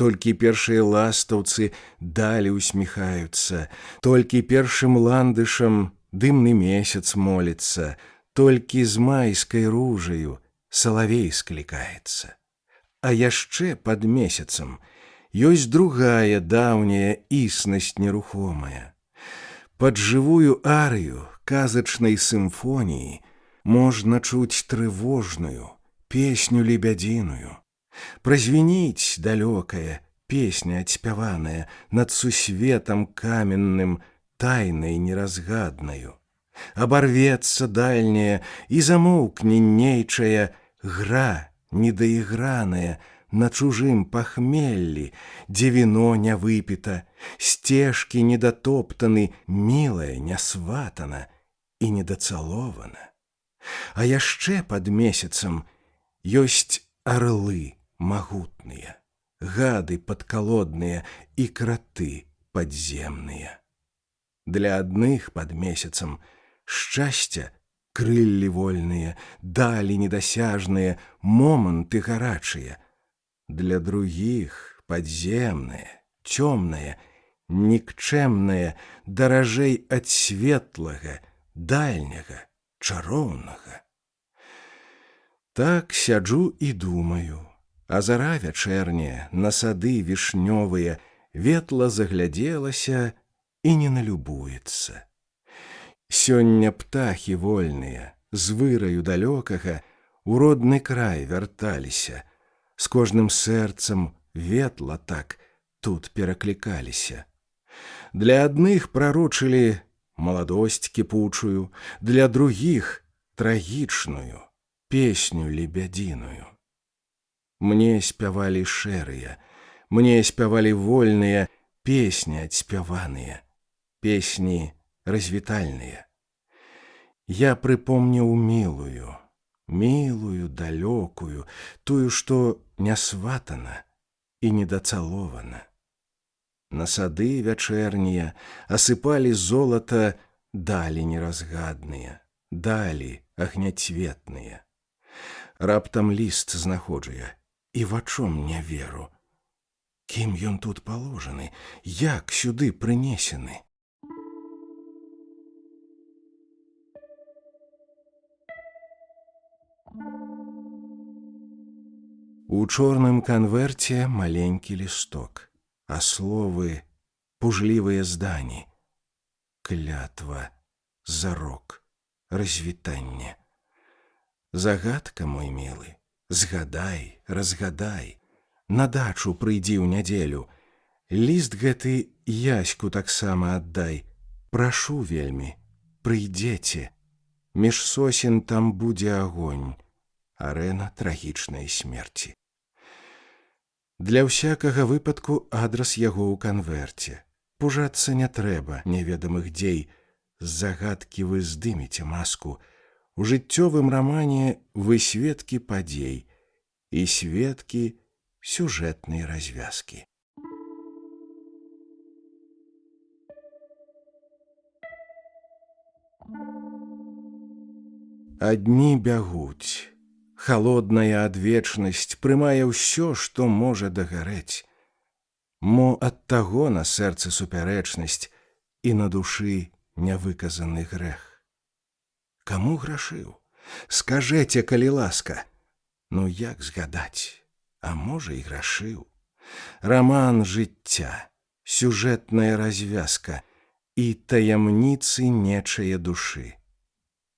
Толькі першыя ластаўцы далі усміхаюцца, толькі першым ландышам дымны месяц моліцца, толькі з майскай ружаю салавей склікаецца. А яшчэ пад месяцам ёсць другая даўняя існасць нерухомая. Пад жывую арыю казачнай сімфоніі можна чуць трывожную песню лебядзіную. Празвініць далёкая песня адспяваная над сусветам каменным, тайнай неразгаднаю. Абарвецца дальняя і замоўкне нейчая гра недаіграная на чужым пахмеллі, дзе віно не выпіта, сцежкі недатоптаны, мілая не сватана і недацалована. А яшчэ пад месяцам ёсць арлы магутныя, гады падкалодныя і краты падземныя. Для адных пад месяцам шчасця крыллі вольныя, далі недасяжныя, моманты гарачыя. Для другіх падземнае, цёмнае, нікчэмнае, даражэй ад светлага, дальняга, чароўнага. Так сяджу і думаю, а зара вячэрняя на сады вішнёвыя ветла заглядзелася і не налюбуецца. Сёння птахі вольныя з выраю далёкага у родны край вярталіся, з кожным сэрцам ветла так тут пераклікаліся. Для адных прарочылі маладосць кіпучую, для другіх трагічную песню лебядзіную. Мне спявалі шэрыя, мне спявалі вольныя песні адспяваныя, песні развітальныя. Я прыпомніў мілую, мілую, далёкую, тую, што не сватана і недацалована. На сады вячэрнія асыпалі золата далі неразгадныя, далі агняцветныя. Раптам ліст знаходжу я, і вачом не веру. Кім ён тут паложаны, як сюды прынесены? У чорным канверце маленькі лісток, а словы пужлівыя здані. Клятва, зарок, развітанне. Загадка, мой мілы, згадай, разгадай. На дачу прыйдзі ў нядзелю. Ліст гэты Яську таксама аддай. Прашу вельмі, прыйдзеце. Між сосен там будзе агонь. Арэна трагічнай смерці. Для ўсякага выпадку адрас яго ў канверце. Пужацца не трэба неведамых дзей. З загадкі вы здымеце маску. У жыццёвым рамане вы сведкі падзей і сведкі сюжэтнай развязкі. А дні бягуць. Халодная адвечнасць прымае ўсё, што можа дагарэць. Мо ад таго на сэрцы супярэчнасць і на душы нявыказаны грэх. Каму грашыў? Скажэце, калі ласка. Ну як згадаць? А можа і грашыў. Раман жыцця, сюжэтная развязка і таямніцы нечае душы.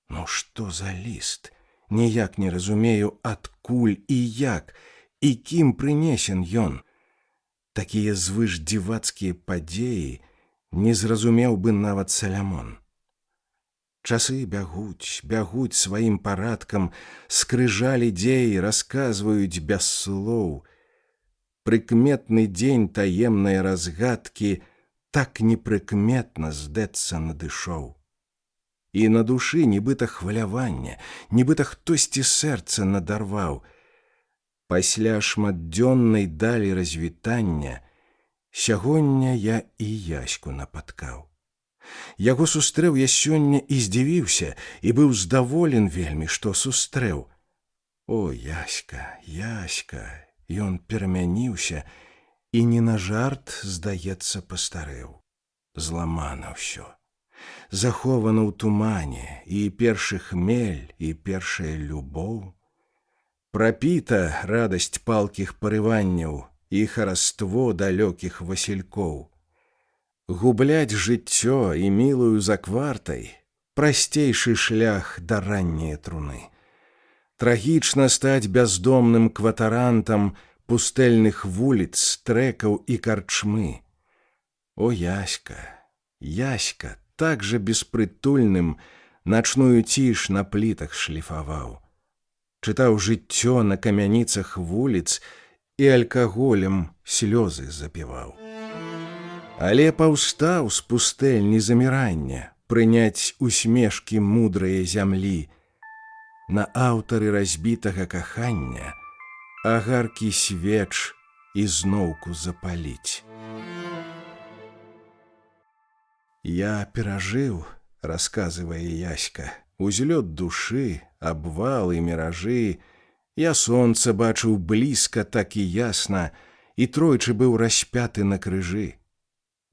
Ну што за ліст? Ніяк не разумею, адкуль і як, і кім прынесен ён. Такія звышдзівацкія падзеі не зразумеў бы нават Салямон. Часы бягуць, бягуць сваім парадкам, скрыжалі дзеі расказваюць без слоў. Прыкметны дзень таемнай разгадкі так непрыкметна, здэцца, надышоў. І на душы нібыта хваляванне, нібыта хтосьці сэрца надарваў. Пасля шматдзённай далі развітання сягоння я і Яську напаткаў. Яго сустрэў я сёння і здзівіўся, і быў здаволен вельмі, што сустрэў. О, Яська, Яська, ён перамяніўся і не на жарт, здаецца, пастарэў. Зламана ўсё. Захована ў тумане і першы хмель, і першая любоў. Прапіта радасць палкіх парыванняў і хараство далёкіх васількоў. Губляць жыццё і мілую заквартай прасцейшы шлях да ранняе труны. Трагічна стаць бяздомным кватарантам пустэльных вуліц, стрэкаў і карчмы. О, Яська, Яська, так жа беспрытульным начную ціш на плітах шліфаваў. Чытаў жыццё на камяніцах вуліц і алкаголем слёзы запіваў. Але паўстаў з пустэльні замірання прыняць усмешкі мудрае зямлі. На аўтары разбітага кахання агаркі свеч ізноўку запаліць. Я перажыў, расказвае Яська, узлёт душы, абвал і міражы. Я сонца бачыў блізка, так і ясна, і тройчы быў распяты на крыжы.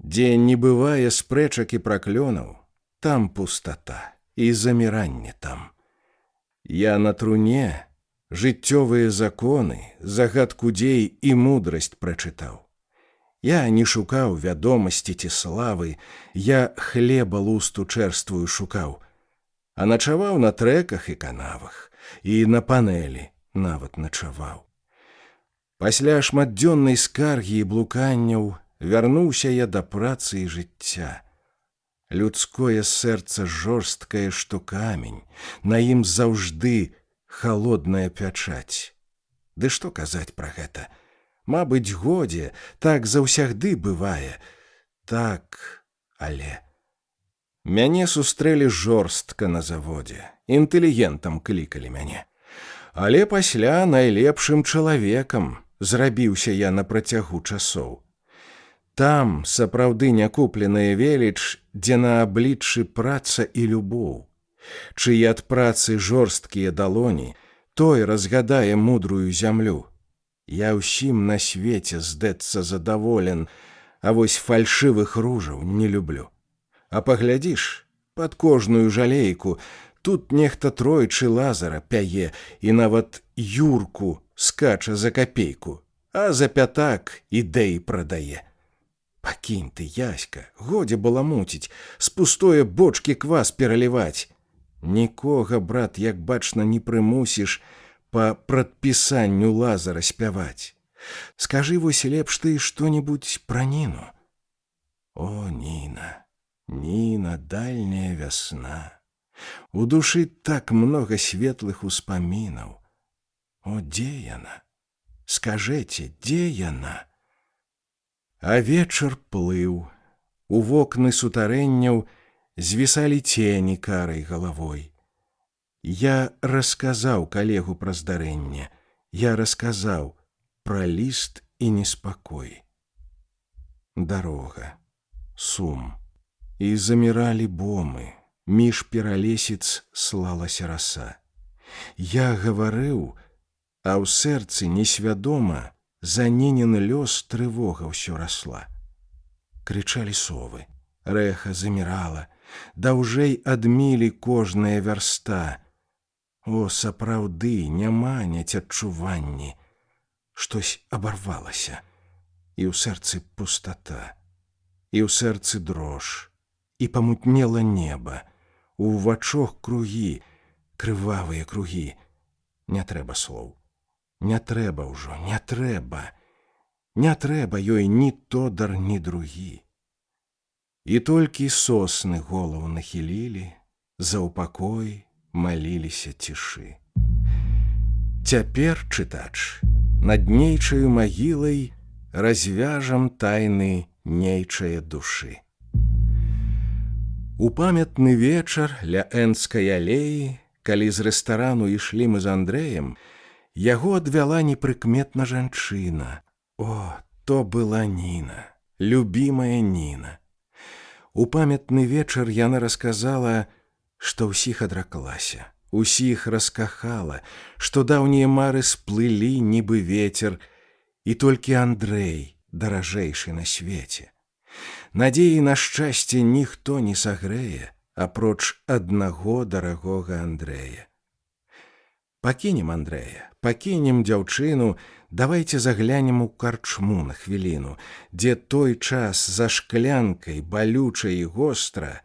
Дзе не бывае спрэчак і праклёнаў, там пустата і заміранне там. Я на труне жыццёвыя законы, загадку дзей і мудрасць прачытаў. Я не шукаў вядомасці ці славы, я хлеба лусту чэрствую шукаў, а начаваў на трэках і канавах, і на панэлі нават начаваў. Пасля шматдзённай скаргі і блуканняў вярнуўся я да працы і жыцця. Людское сэрца жорсткае, што камень, на ім заўжды халодная пячаць. Ды што казаць пра гэта? Мабыць, годзе, так заўсягды бывае. Так, але... Мяне сустрэлі жорстка на заводзе, інтэлігентам клікалі мяне. Але пасля найлепшым чалавекам зрабіўся я на працягу часоў. Там сапраўды някупленая веліч, дзе на абліччы праца і любоў. Чый ад працы жорсткія далоні, той разгадае мудрую зямлю. Я ўсім на свеце здэцца задаволен, а вось фальшывых ружаў не люблю. А паглядзіш, пад кожную жалейку тут нехта тройчы Лазара пяе і нават Юрку скача за капейку, а за пятак ідэі прадае. Пакінь ты, Яська, годзе баламуціць, з пустое бочкі квас пераліваць. Нікога, брат, як бачна, не прымусіш па прадпісанню Лазара спяваць. Скажы вось лепш ты што-небудзь пра Ніну. О, Ніна, Ніна, дальняя вясна. У душы так многа светлых успамінаў. О, дзе яна? Скажэце, дзе яна? А вечар плыў. У вокны сутарэнняў звісалі цені карай галавой. Я расказаў калегу пра здарэнне. Я расказаў пра ліст і неспакой. Дарога, сум. І заміралі бомы. Між пералесіц слалася раса. Я гаварыў, а ў сэрцы несвядома за Нінін лёс трывога ўсё расла. Крычалі совы, рэха замірала, даўжэй ад мілі кожная вярста. О, сапраўды няманяць адчуванні. Штось абарвалася, і ў сэрцы пустата, і ў сэрцы дрож, і памутнела неба. У вачох кругі, крывавыя кругі. Не трэба слоў. Не трэба ўжо, не трэба. Не трэба ёй ні тодар, ні другі. І толькі сосны голову нахілілі, за ўпакой маліліся цішы. Цяпер, чытач, над нейчаю магілай развяжам тайны нейчае душы. У памятны вечар ля Энскай алеі, калі з рэстарану ішлі мы з Андрэем, яго адвяла непрыкметна жанчына. О, то была Ніна, любімая Ніна. У памятны вечар яна расказала, што ўсіх адраклася, усіх раскахала, што даўнія мары сплылі, нібы ветер, і толькі Андрэй даражэйшы на свеце. Надзеі на шчасце ніхто не сагрэе, апроч аднаго дарагога Андрэя. Пакінем Андрэя, пакінем дзяўчыну, давайце заглянем у карчму на хвіліну, дзе той час за шклянкай балюча і гостра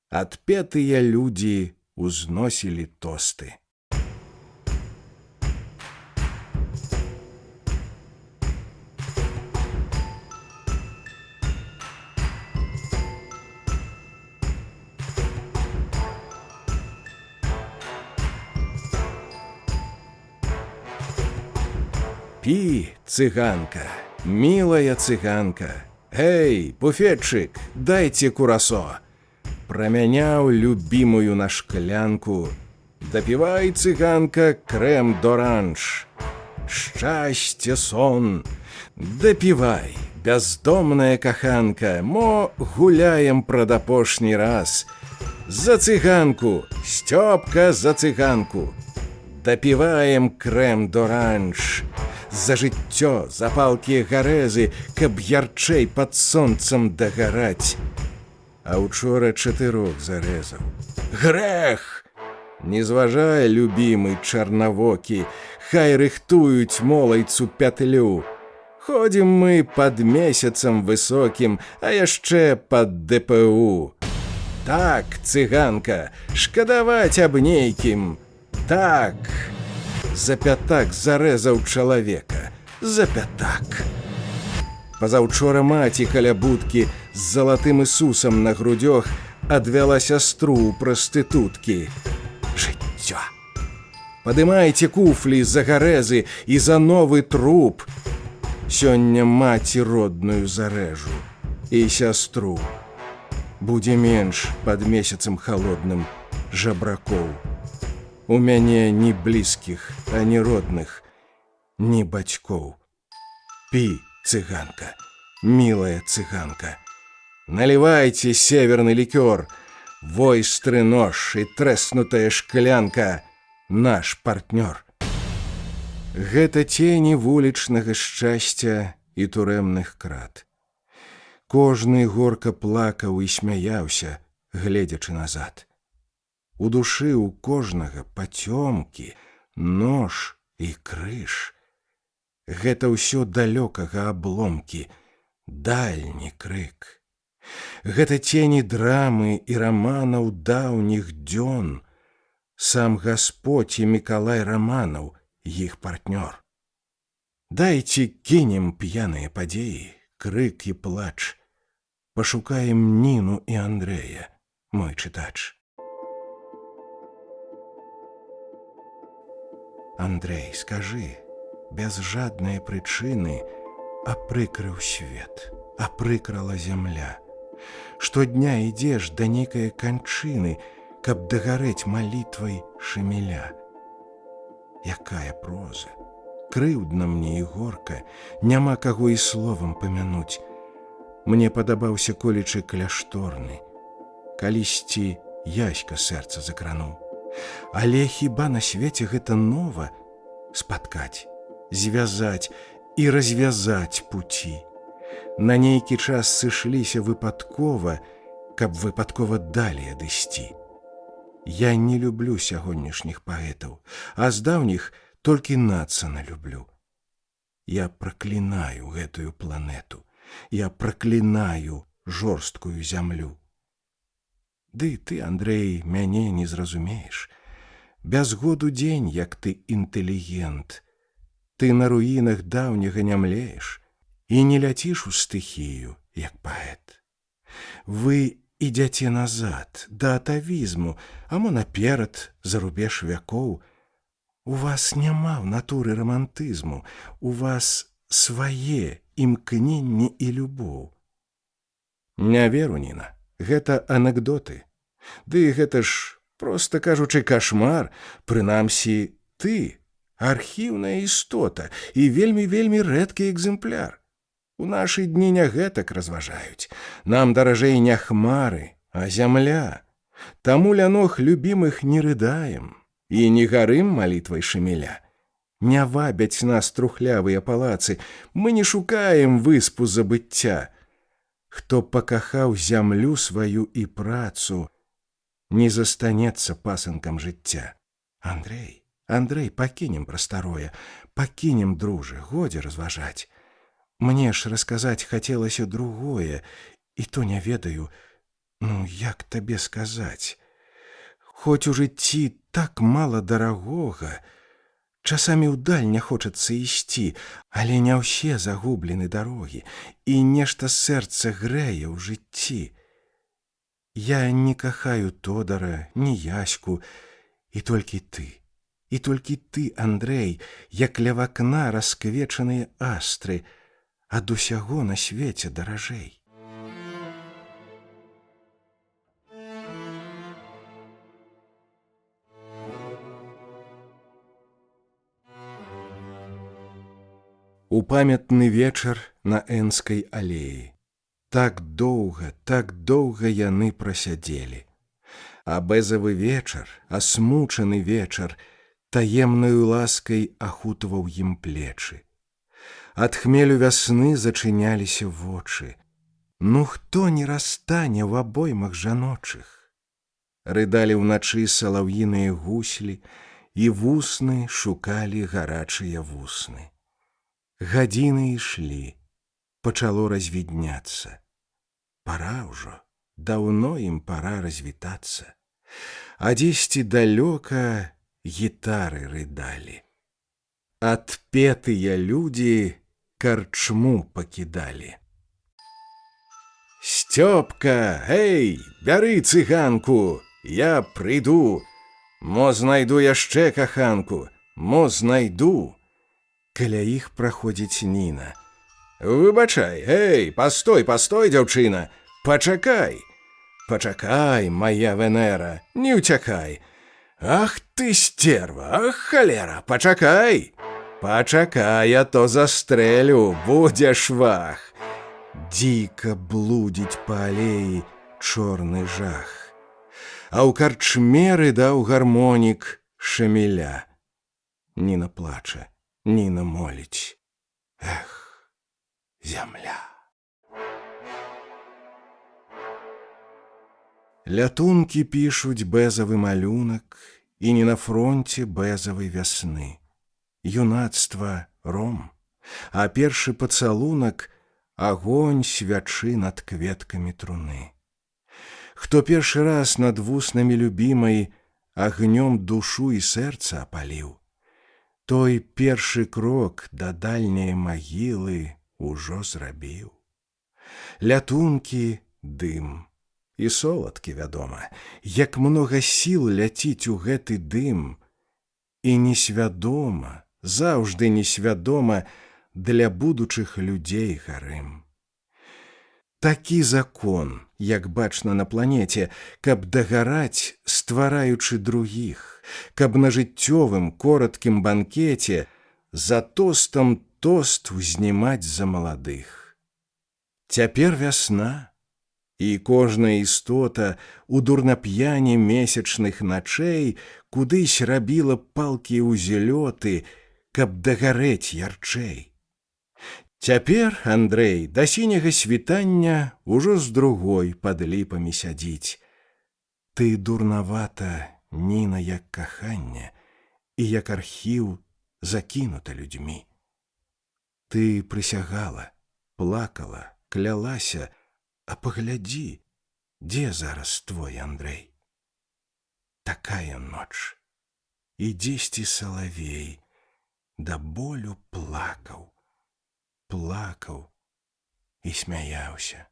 адпетыя людзі узносілі тосты. Пі, цыганка, милая цыганка, эй, буфетчик, дайте курасо. Промяняў любимую на шклянку. Допивай, цыганка, крем d'оранж. Счастье, сон. Допивай, бездомная каханка, мо гуляем прад апошні раз. За цыганку, Стёпка, за цыганку. Допиваем крем d'оранж. За жыццё, за палкія гарэзы, каб ярчэй пад сонцам дагараць. А учора 4 зарэзаў. Грэх! Не зважай, любімы чарнавокі, хай рыхтуюць молайцу пятлю. Ходзім мы пад месяцам высокім, а яшчэ пад ДПУ. Так, цыганка, шкадаваць аб нейкім. Так! За пятак зарэзаў чалавека. За пятак. Пазаўчора маці каля будкі з залатым Ісусам на грудзёх адвяла сястру ў прастытуткі. Жыццё. Падымайце куфлі за гарэзы і за новы труп. Сёння маці родную зарэжу. І сястру. Будзе менш пад месяцам халодным жабракоў. У мяне ні блізкіх, ані родных, ні бацькоў. Пі, цыганка, милая цыганка. Наливайте северный ликер, войстрый нож и треснутая шклянка — наш партнер. Гэта тені вулічнага шчасця і турэмных крат. Кожны горка плакаў і смяяўся, гледзячы назад. У душы ў кожнага пацёмкі, нож і крыж. Гэта ўсё далёкага абломкі, дальні крык. Гэта тені драмы і раманаў даўніх дзён. Сам Гасподзь і Мікалай Раманаў, іх партнёр. Дайце кінем п'яныя падзеі, крык і плач. Пашукаем Ніну і Андрэя, мой чытач. Андрэй, скажы, без жаднай прычыны апрыкрыў свет, апрыкрала зямля. Штодня ідзеш да нейкае канчыны, каб дагарэць малітвай Шаміля. Якая проза! Крыўдна мне і горка, няма каго і словам памянуць. Мне падабаўся колечы кляшторны. Калісьці Яська сэрца закрануў. Але хіба на свеце гэта нова? Спаткаць, звязаць і развязаць пуці. На нейкі час сышліся выпадкова, каб выпадкова далей адысці. Я не люблю сягонняшніх паэтаў, а з даўніх толькі Надсана люблю. Я праклінаю гэтую планету, я праклінаю жорсткую зямлю. Ды ты, Андрэй, мяне не зразумееш. Без году дзень, як ты інтэлігент. Ты на руінах даўняга не млееш і не ляціш у стыхію, як паэт. Вы ідзяце назад, да атавізму, а мо наперад, за рубеж вякоў. У вас няма в натуры романтызму, у вас свае імкненні і любоў. Не веру, Ніна, гэта анекдоты. Ды гэта ж, проста кажучы, кашмар, прынамсі, ты, архіўная істота і вельмі-вельмі рэдкі экземпляр. У нашы дні не гэтак разважаюць. Нам даражэй не хмары, а зямля. Таму ля ног любімых не рыдаем і не гарым малітвай Шаміля. Не вабяць нас трухлявыя палацы, мы не шукаем выспу забыцця. Хто пакахаў зямлю сваю і працу, не застанецца пасынкам жыцця. Андрэй, Андрэй, пакінем пра старое, пакінем, дружа, годзе разважаць. Мне ж расказаць хацелася другое, і то не ведаю, як табе сказаць. Хоць у жыцці так мала дарагога, часамі ўдаль не хочацца ісці, але не ўсе загублены дарогі, і нешта сэрца грэе ў жыцці. Я не кахаю Тодара, ні Яську, і толькі ты, Андрэй, як ля вакна расквечаныя астры, ад усяго на свеце даражэй. У памятны вечар на Энскай алеі. Так доўга яны прасядзелі. А бэзавы вечар, асмучаны вечар, таемнаю ласкай ахутваў ім плечы. Ад хмелю вясны зачыняліся вочы. Хто не расстане в абоймах жаночых? Рыдалі ўначы салаўіныя гуслі, і вусны шукалі гарачыя вусны. Гадзіны ішлі, пачало развідняцца. Пара ўжо, даўно ім пара развітацца. А дзесьці далёка гітары рыдалі. Адпетыя людзі карчму пакідалі. Сцёпка, эй, бяры цыганку, я прыйду. Мо знайду яшчэ каханку, мо знайду. Каля іх праходзіць Ніна. Выбачай, эй, постой, дзяўчына, пачакай. Пачакай, моя Венера, не ўцякай. Ах ты, стерва, ах, халера, пачакай! Пачакай, а то застрэлю, будзе швах. Дзіка блудзіць па алеі чорны жах. А ў карчме рыдаў гармонік Шаміля. Ніна плача, Ніна моліць. Эх, зямля. Лятункі пішуць бэзавы малюнак, і не на фронце бэзавай вясны. Юнацтва ром, а першы пацалунак агонь свячы над кветкамі труны. Хто першы раз над вуснамі любімай агнём душу і сэрца апаліў, той першы крок да дальняй магілы ўжо зрабіў. Лятункі дым, і соладкі, вядома, як многа сіл ляціць у гэты дым, і несвядома, заўжды несвядома для будучых людзей гарым. Такі закон, як бачна на планеце, каб дагараць, ствараючы другіх, каб на жыццёвым кораткім банкеце за тостам тост узнімаць за маладых. Цяпер вясна, і кожная істота у дурнап'яне месячных начэй кудысь рабіла палкі ўзлёты, каб дагарэць ярчэй. Цяпер Андрэй да сіняга світання ўжо з другой пад ліпамі сядзіць. Ты дурнавата, Ніна, як каханне, і як архіў закінута людзьмі. Ты прысягала, плакала, клялася, а паглядзі, дзе зараз твой Андрэй? Такая ноч, і дзесьці салавей да болю плакаў, плакаў і смяяўся.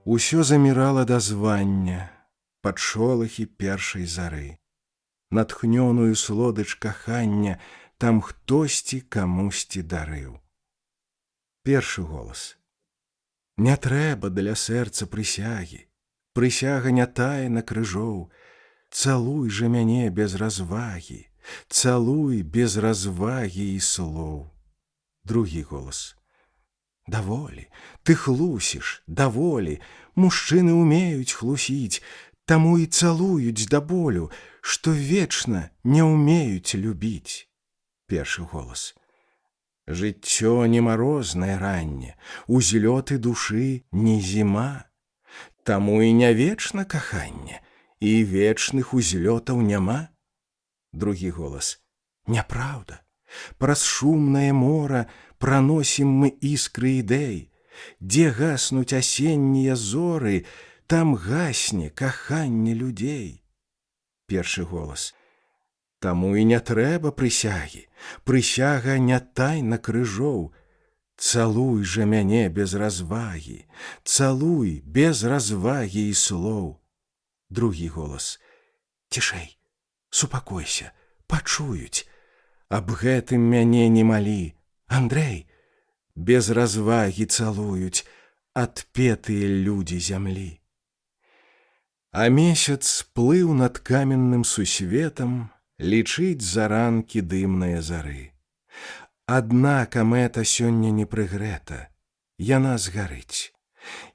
Усё замірала да звання, пад шолахі першай зары. Натхнёную слодыч кахання там хтосьці камусьці дарыў. Першы голас. Не трэба для сэрца прысягі, прысяга не тае на крыжоў. Цалуй жа мяне без развагі, цалуй без развагі і слоў. Другі голас. Даволі, ты хлусіш, даволі, мужчыны ўмеюць хлусіць, таму і цалуюць да болю, што вечна не ўмеюць любіць. Першы голас. Жыццё не марознае ранне, узлёты душы не зіма, таму і не вечна каханне, і вечных узлётаў няма. Другі голас. Няпраўда. Праз шумнае мора праносім мы іскры ідэй. Дзе гаснуць асеннія зоры, там гасне каханне людзей. Першы голас. Таму і не трэба прысягі, прысяга не тайна крыжоў. Цалуй жа мяне без развагі, цалуй без развагі і слоў. Другі голас. Цішэй, супакойся, пачуюць. Аб гэтым мяне не малі, Андрэй. Без развагі цалуюць адпетыя людзі зямлі. А месяц плыў над каменным сусветам, лічыць заранкі дымнае зары. Адна камета сёння не прыгрэта, яна згарыць.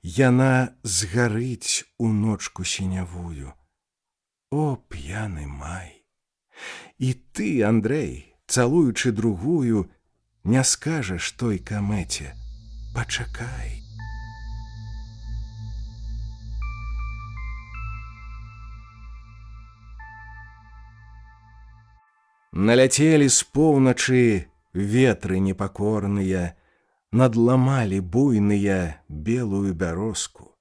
Яна згарыць у ночку сінявую. О, п'яны май! І ты, Андрэй, цалуючы другую, не скажаш той камеце: пачакай. Наляцелі з поўначы ветры непакорныя, надламалі буйныя белую бярозку.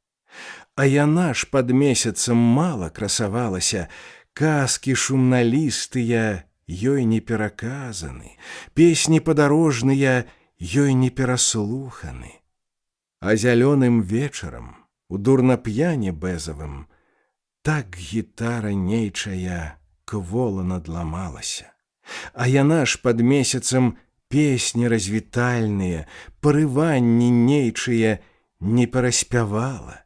А яна ж пад месяцам мала красавалася, казкі шумналістыя ёй не пераказаны, песні падарожныя ёй не пераслуханы. А зялёным вечарам, у дурнап'яне бэзавым, так гітара нейчая квола надламалася. А яна ж пад месяцам песні развітальныя, парыванні нейчыя не пераспявала.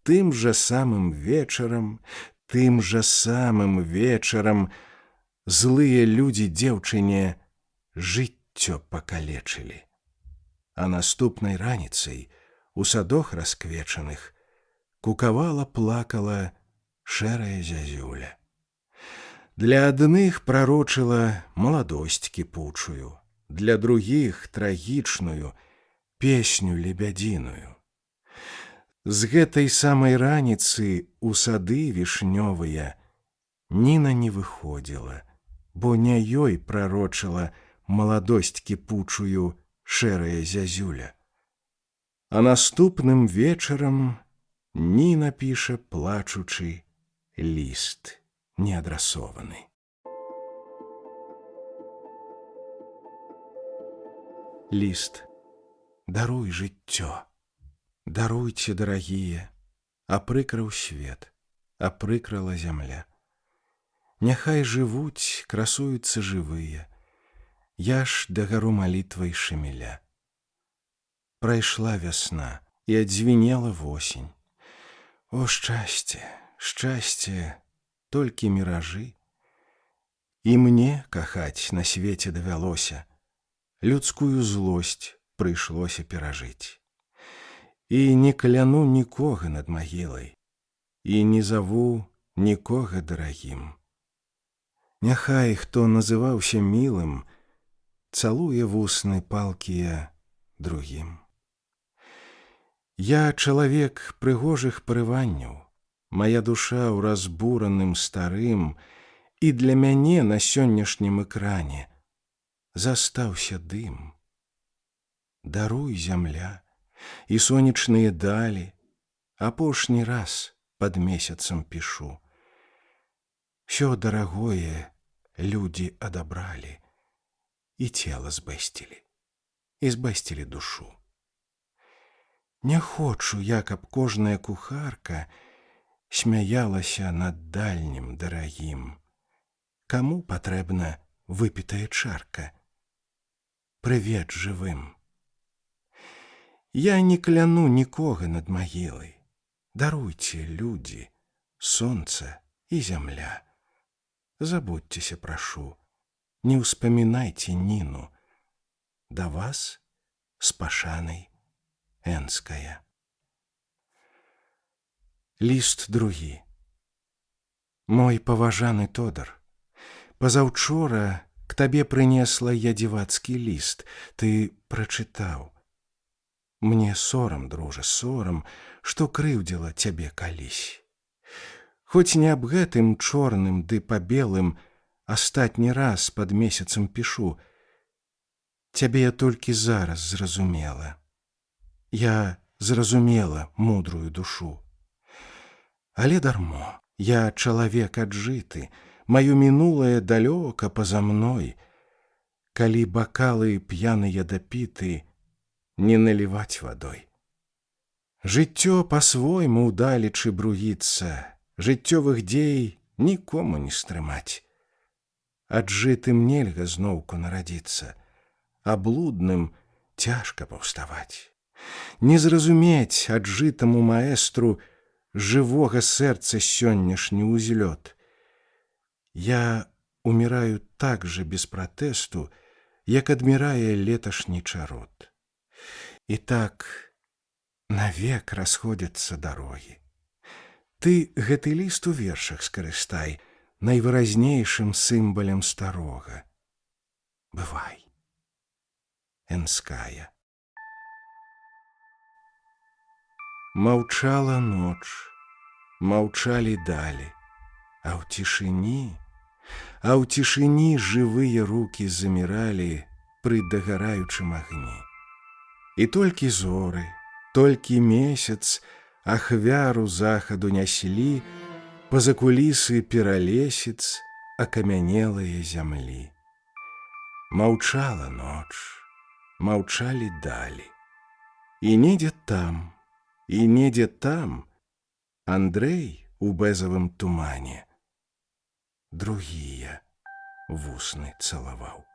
Тым жа самым вечарам злыя людзі дзеўчыне жыццё пакалечылі. А наступнай раніцай у садох расквечаных кукавала, плакала шэрая зязюля. Для адных прарочыла маладосць кіпучую, для другіх трагічную песню лебядзіную. З гэтай самай раніцы у сады вішнёвыя Ніна не выходзіла, бо не ёй прарочыла маладосць кіпучую шэрая зязюля. А наступным вечарам Ніна піша, плачучы, ліст неадрасованы. Ліст. Даруй жыццё. Даруйце, дарагія, апрыкраў свет, апрыкрала зямля. Няхай жывуць, красуюцца жывыя, я ж дагару малітвай шаміля. Прайшла вясна, і адзвінела восень. О, шчасце, шчасце, толькі міражы. І мне кахаць на свеце давялося, людскую злосць прыйшлося перажыць. І не кляну нікога над магілай, і не заву нікога дарагім. Няхай, хто называўся мілым, цалуе вусны палкія другім. Я чалавек прыгожых парыванняў, мая душа ў разбураным старым, і для мяне на сённяшнім экране застаўся дым. Даруй, зямля, і сонечныя далі, апошні раз пад месяцам пішу. Всё дарагое людзі адабралі, і цела збэсцілі, і збэсцілі душу. Не хочу я, каб кожная кухарка смяялася над дальнім дарагім. Каму патрэбна выпітая чарка? Прывет жывым. Я не кляну нікога над магілай. Даруйце, людзі, сонца і зямля. Забудьцеся, прашу, не ўспамінайце Ніну. Да вас з пашанай Энская. Ліст другі. Мой паважаны Тодар, пазаўчора к табе прынесла я дзівацкі ліст, ты прачытаў. Мне сорам, дружа, сорам, што крыўдзіла цябе калісь. Хоць не аб гэтым чорным ды па белым астатні раз пад месяцам пішу, цябе я толькі зараз зразумела. Я зразумела мудрую душу. Але дармо, я чалавек аджыты, маё мінулае далёка па-за мной. Калі бакалы п'яныя дапіты, не наліваць вадой. Жыццё па-свойму ўдалечы бруіцца, жыццёвых дзей нікому не стрымаць. Аджытым нельга зноўку нарадзіцца, а блудным цяжка паўставаць. Не зразумець аджытаму маэстру жывога сэрца сённяшні ўзлёт. Я умираю так же без пратэсту, як адмірае леташні чарот. І так навек расходзяцца дарогі. Ты гэты ліст у вершах скарыстай, найвыразнейшым сімвалам старога. Бывай. Энская. Маўчала ноч, маўчалі далі, а ў цішыні жывыя рукі заміралі пры дагараючым агні. І толькі зоры, толькі месяц ахвяру захаду няслі па-за кулісы пералесіц акамянелыя зямлі. Маўчала ноч, маўчалі далі. І недзе там Андрэй у бэзавым тумане другія вусны цалаваў.